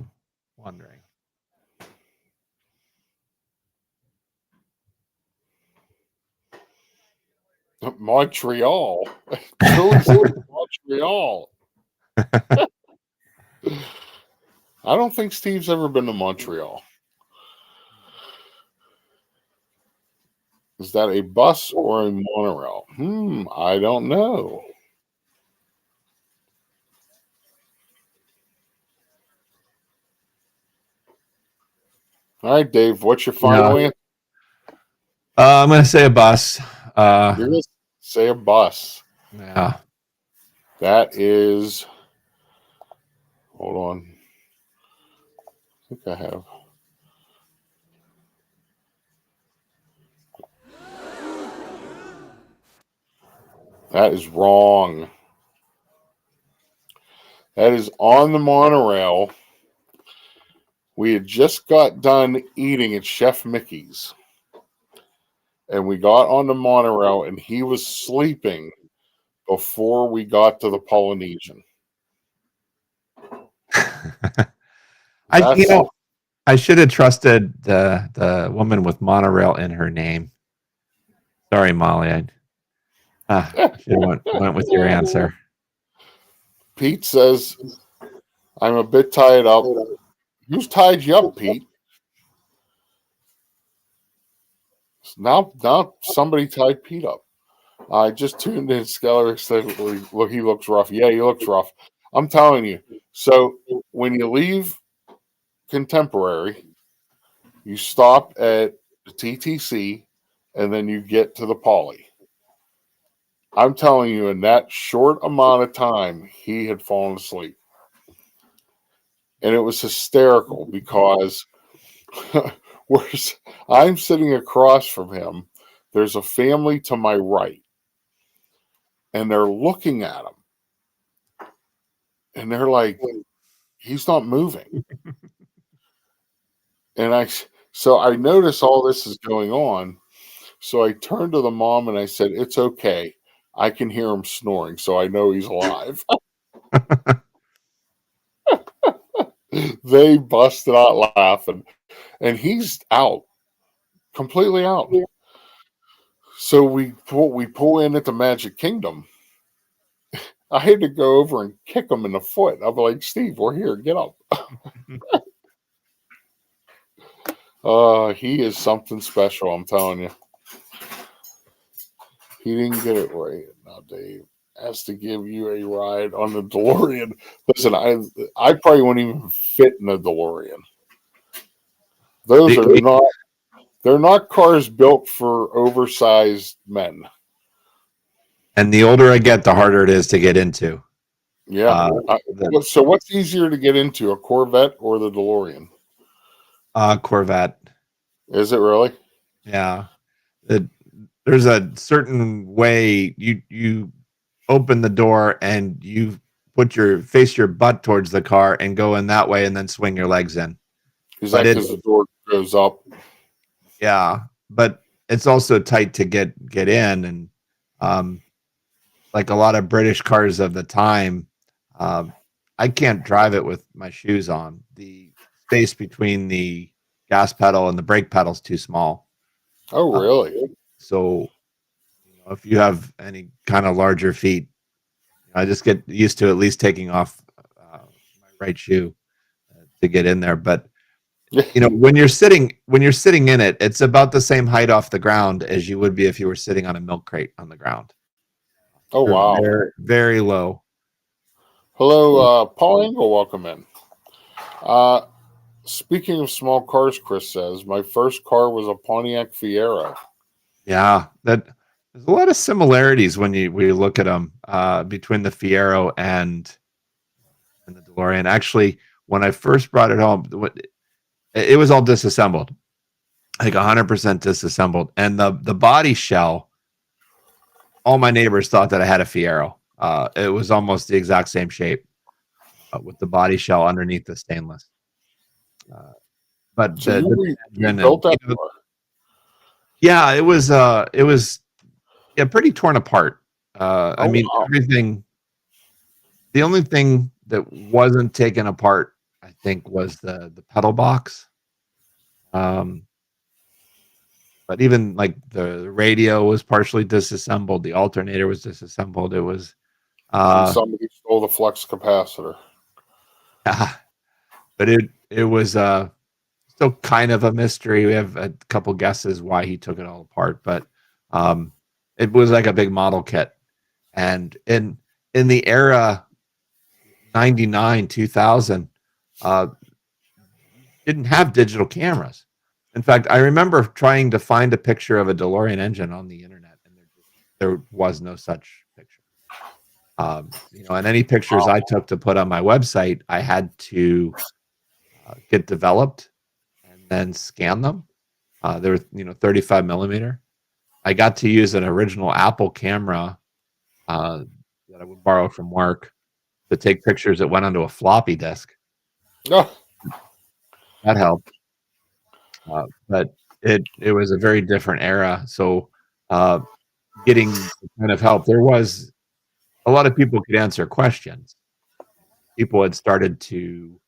wondering. Montreal. Montreal. I don't think Steve's ever been to Montreal. Is that a bus or a monorail? I don't know. All right, Dave, what's your final answer? I'm going to say a bus. You're going to say a bus. Yeah. That is... Hold on. I think I have... That is wrong. That is on the monorail. We had just got done eating at Chef Mickey's. And we got on the monorail and he was sleeping before we got to the Polynesian. I should have trusted the woman with monorail in her name. Sorry, Molly. I should have went with your answer. Pete says, I'm a bit tied up. Who's tied you up, Pete? Now somebody tied Pete up. I just tuned in. Skeller said, look, he looks rough. Yeah, he looks rough. I'm telling you. So when you leave Contemporary, you stop at the TTC, and then you get to the Poly. I'm telling you, in that short amount of time, he had fallen asleep. And it was hysterical because I'm sitting across from him. There's a family to my right. And they're looking at him. And they're like, he's not moving. And so I notice all this is going on. So I turned to the mom and I said, it's okay. I can hear him snoring, so I know he's alive. They busted out laughing. And he's out. Completely out. Yeah. So we pull in at the Magic Kingdom. I had to go over and kick him in the foot. I'm like, Steve, we're here. Get up. He is something special, I'm telling you. He didn't get it right. Now Dave has to give you a ride on the DeLorean. Listen, I probably wouldn't even fit in a DeLorean. Those are not. They're not cars built for oversized men. And the older I get, the harder it is to get into. Yeah. So what's easier to get into, a Corvette or the DeLorean? Corvette. Is it really? Yeah. There's a certain way you open the door and you face your butt towards the car and go in that way and then swing your legs in. Is that because the door goes up? Yeah, but it's also tight to get in, and like a lot of British cars of the time, I can't drive it with my shoes on. The space between the gas pedal and the brake pedal is too small. Oh, really? So, if you have any kind of larger feet, I just get used to at least taking off my right shoe to get in there. But when you're sitting in it, it's about the same height off the ground as you would be if you were sitting on a milk crate on the ground. Oh, wow. Very, very low. Hello, Paul Engel, welcome in. Speaking of small cars, Chris says, my first car was a Pontiac Fiero. Yeah, there's a lot of similarities when you look at them between the Fiero and the DeLorean. Actually, when I first brought it home, it was all disassembled, like 100% disassembled, and the body shell. All my neighbors thought that I had a Fiero. It was almost the exact same shape with the body shell underneath the stainless. But so you built that car? Yeah, it was pretty torn apart. I mean, wow. Everything. The only thing that wasn't taken apart, I think, was the pedal box. But even like the radio was partially disassembled. The alternator was disassembled. It was. Somebody stole the flux capacitor. Yeah, but it was still kind of a mystery. We have a couple guesses why he took it all apart, but it was like a big model kit. And in the era 99, 2000, didn't have digital cameras. In fact, I remember trying to find a picture of a DeLorean engine on the internet, and there was no such picture. And any pictures I took to put on my website, I had to get developed and then scan them. They were 35 millimeter. I got to use an original Apple camera that I would borrow from work to take pictures that went onto a floppy disk. Oh. That helped. But it was a very different era. So getting kind of help, there was a lot of people could answer questions. People started to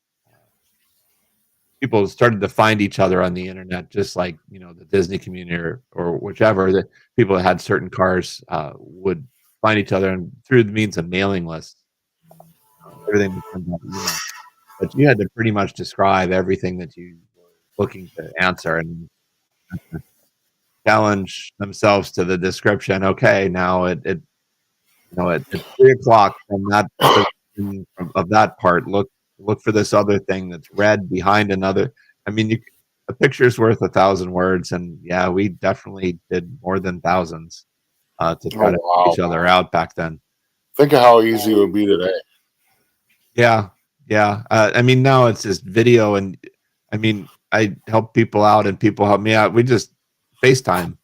find each other on the internet, just like the Disney community or whichever. That people that had certain cars would find each other, and through the means of mailing lists, everything becomes but you had to pretty much describe everything that you were looking to answer and challenge themselves to the description. Okay, now at 3:00 from that of that part, look for this other thing that's red behind another. I mean, a picture's worth 1,000 words, and yeah, we definitely did more than thousands to try to help each other out back then. Think of how easy it would be today. Yeah. I mean, now it's just video, and I mean, I help people out, and people help me out. We just FaceTime,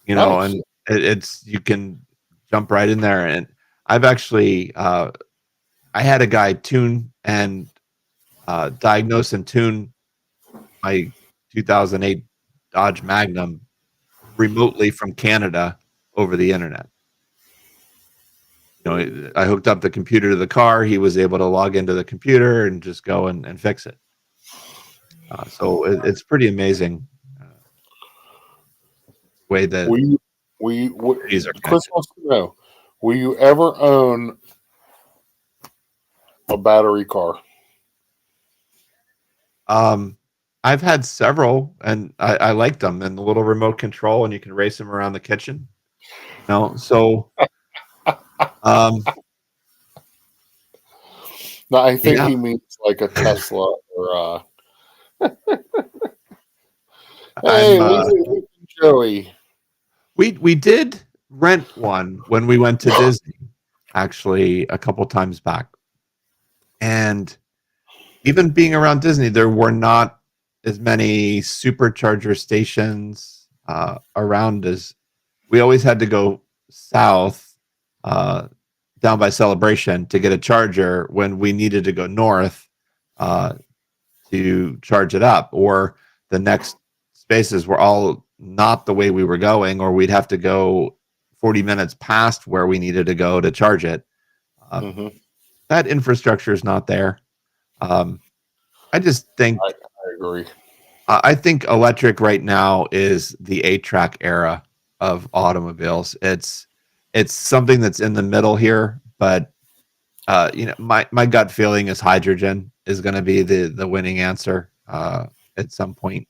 nice. And it's you can jump right in there. And I've actually, I had a guy tune and diagnose and tune my 2008 Dodge Magnum remotely from Canada over the internet. I hooked up the computer to the car. He was able to log into the computer and just go and fix it. So it's pretty amazing way that Chris wants to know: will you ever own a battery car? I've had several, and I like them, and the little remote control, and you can race them around the kitchen. No, so No, I think yeah, he means like a Tesla or hey, I'm Lisa and Joey. we did rent one when we went to Disney actually a couple times back. And even being around Disney, there were not as many supercharger stations around as we always had to go south down by Celebration to get a charger when we needed to go north uh, to charge it up, or the next spaces were all not the way we were going, or we'd have to go 40 minutes past where we needed to go to charge it. Mm-hmm. That infrastructure is not there. I just think I agree. I think electric right now is the 8-track era of automobiles. It's something that's in the middle here, but my gut feeling is hydrogen is going to be the winning answer at some point.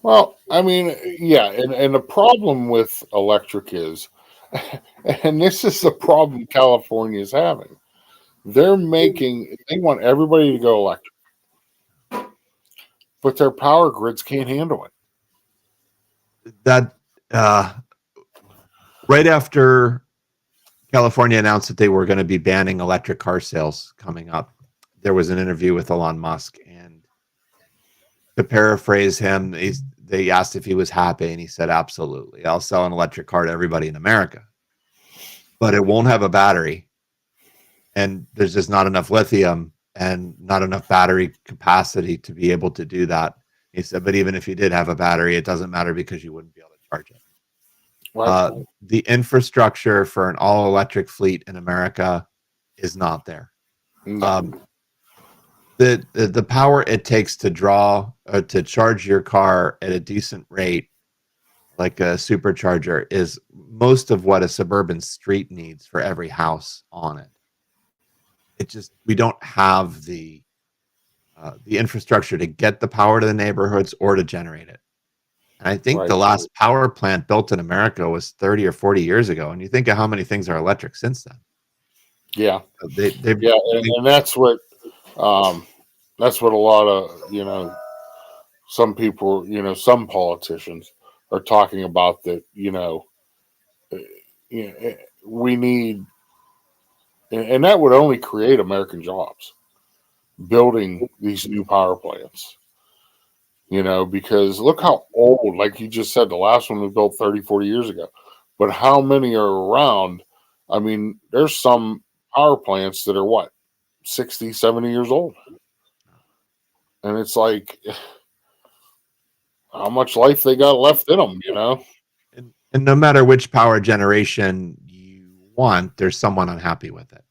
Well, I mean, yeah, and the problem with electric is, and this is the problem California is having. They want everybody to go electric, but their power grids can't handle it. That right after California announced that they were going to be banning electric car sales coming up, there was an interview with Elon Musk, and to paraphrase him, they asked if he was happy, and he said, "Absolutely, I'll sell an electric car to everybody in America, but it won't have a battery, and there's just not enough lithium and not enough battery capacity to be able to do that." He said, "But even if you did have a battery, it doesn't matter because you wouldn't be able to charge it." Right? The infrastructure for an all-electric fleet in America is not there. No. The power it takes to to charge your car at a decent rate, like a supercharger, is most of what a suburban street needs for every house on it. We don't have the infrastructure to get the power to the neighborhoods or to generate it. And I think the last power plant built in America was 30 or 40 years ago. And you think of how many things are electric since then. Yeah. And that's what a lot of, some people, some politicians are talking about that, we need, and that would only create American jobs, building these new power plants, because look how old, like you just said, the last one was built 30, 40 years ago, but how many are around? I mean, there's some power plants that are 60, 70 years old. And it's like, how much life they got left in them, And no matter which power generation you want, there's someone unhappy with it.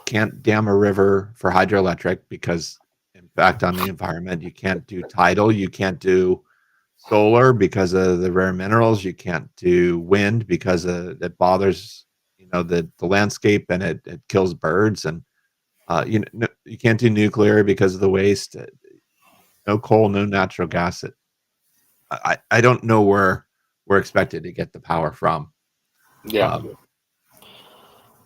Can't dam a river for hydroelectric because impact on the environment. You can't do tidal. You can't do solar because of the rare minerals. You can't do wind because it bothers the landscape and it kills birds. And you can't do nuclear because of the waste. No coal, no natural gas. I don't know where we're expected to get the power from. Yeah.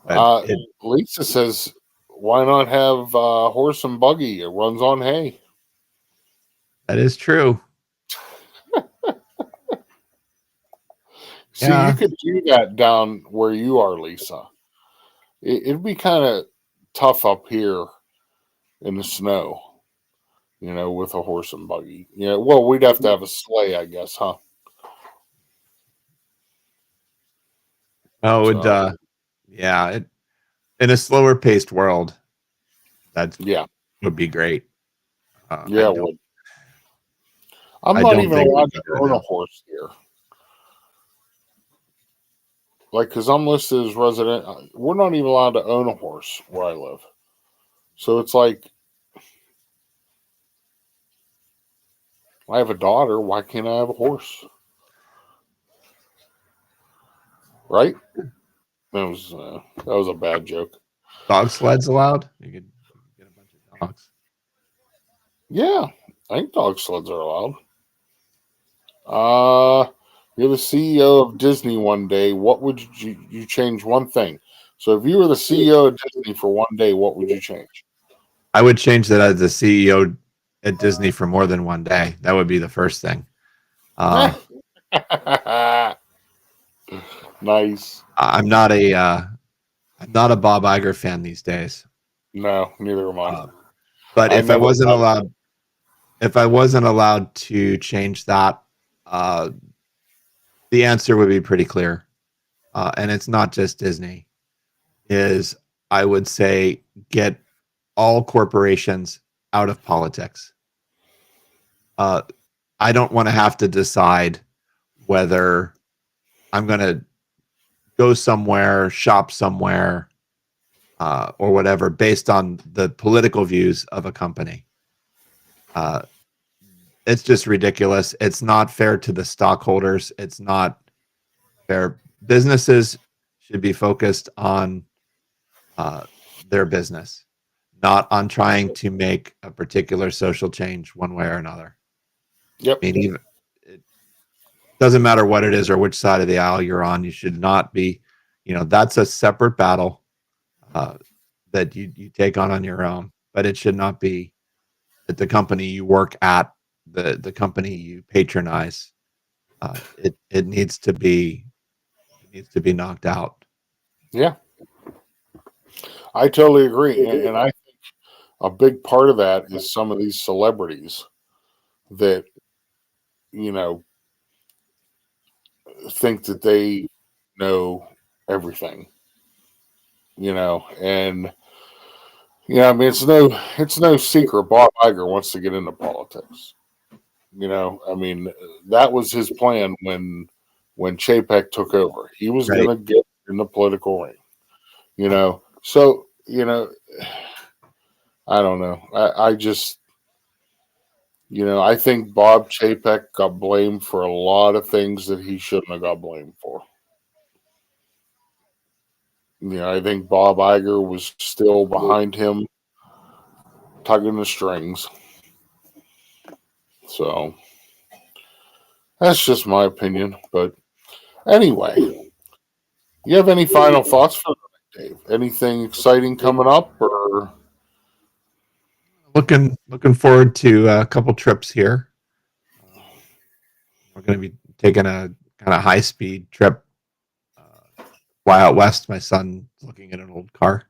But Lisa says, why not have horse and buggy? It runs on hay. that is true. See, you could do that down where you are, Lisa. It'd be kind of tough up here in the snow, with a horse and buggy. Well, we'd have to have a sleigh, I guess, huh? Oh, in a slower paced world, that would be great. It would. I'm not even allowed to own a horse here. Because I'm listed as resident, we're not even allowed to own a horse where I live. So it's like, I have a daughter. Why can't I have a horse? Right? That was a bad joke. Dog sleds allowed? You could get a bunch of dogs. Yeah, I think dog sleds are allowed. You're the CEO of Disney one day. What would you change one thing? So if you were the CEO of Disney for one day, what would you change? I would change that as the CEO at Disney for more than one day. That would be the first thing. Nice. I'm not a Bob Iger fan these days. No, neither am I. But I if I never wasn't thought- allowed, if I wasn't allowed to change that, the answer would be pretty clear. And it's not just Disney. Is I would say get all corporations out of politics. I don't want to have to decide whether I'm going to go somewhere, shop somewhere, or whatever, based on the political views of a company. It's just ridiculous. It's not fair to the stockholders. It's not fair. Businesses should be focused on their business, not on trying to make a particular social change one way or another. Yep. I mean, even it doesn't matter what it is or which side of the aisle you're on. You should not be, that's a separate battle that you take on your own. But it should not be at the company you work at, the company you patronize. It needs to be knocked out. Yeah, I totally agree, and I think a big part of that is some of these celebrities that think that they know everything, and I mean it's no secret Bob Iger wants to get into politics. I mean that was his plan when Chapek took over. He was Right. going to get in the political ring, So I don't know. I just I think Bob Chapek got blamed for a lot of things that he shouldn't have got blamed for. I think Bob Iger was still behind him, tugging the strings. So that's just my opinion. But anyway, you have any final thoughts for tonight, Dave? Anything exciting coming up, or Looking forward to a couple trips here. We're going to be taking a kind of high speed trip. Fly out west. My son's looking at an old car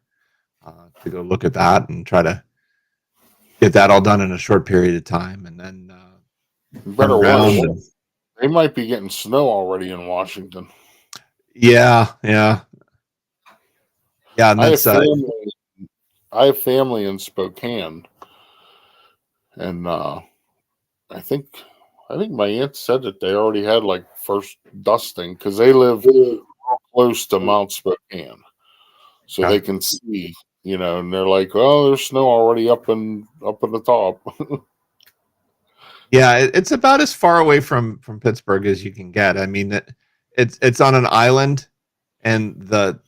to go look at that and try to get that all done in a short period of time, and then you better turn around watch? and- They might be getting snow already in Washington. yeah. And I have that's family in Spokane, and I think my aunt said that they already had like first dusting because they live real close to Mount Spokane, so they can see, and they're like, "Oh, there's snow already up at the top." yeah. It's about as far away from Pittsburgh as you can get. I mean, it's on an island, and the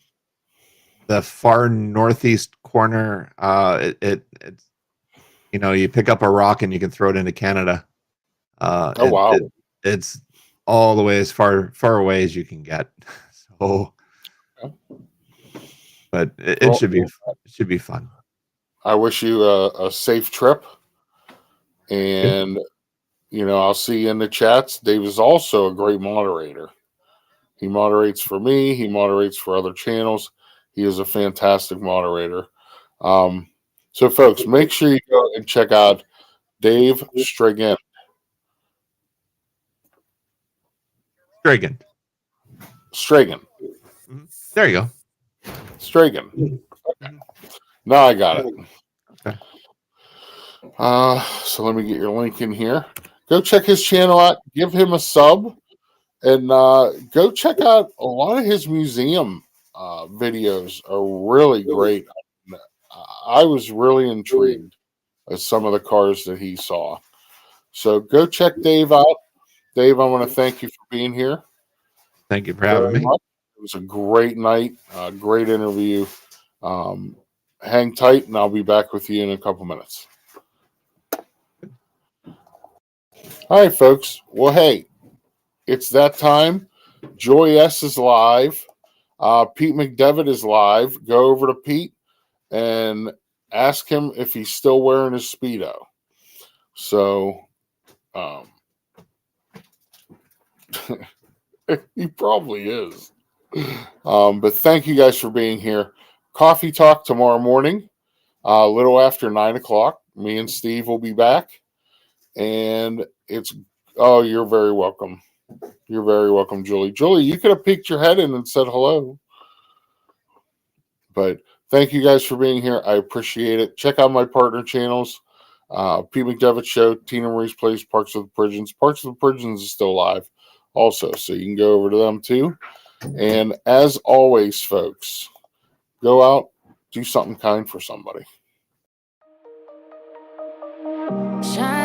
far northeast corner, it's you pick up a rock and you can throw it into Canada. Oh wow! It's all the way as far away as you can get. So, but it should be fun. I wish you a safe trip, and I'll see you in the chats. Dave is also a great moderator. He moderates for me. He moderates for other channels. He is a fantastic moderator. So, folks, make sure you go and check out Dave Stragand. Stragand. There you go. Stragand. Okay. Now I got it. Okay. So let me get your link in here. Go check his channel out. Give him a sub. And go check out a lot of his museum videos are really great. I was really intrigued at some of the cars that he saw. So go check Dave out. Dave, I want to thank you for being here. Thank you for having me. It was a great night, great interview. Hang tight, and I'll be back with you in a couple minutes. All right, folks. Well, hey, it's that time. Joy S is live. Pete McDevitt is live. Go over to Pete and ask him if he's still wearing his Speedo. So, he probably is. But thank you guys for being here. Coffee Talk tomorrow morning, a little after 9 o'clock. Me and Steve will be back. And you're very welcome. You're very welcome, Julie. Julie, you could have peeked your head in and said hello. But thank you guys for being here. I appreciate it. Check out my partner channels. Pete McDevitt Show, Tina Marie's Place, Parks of the Pridgens. Parks of the Pridgens is still live also, so you can go over to them too. And as always, folks, go out, do something kind for somebody. Shine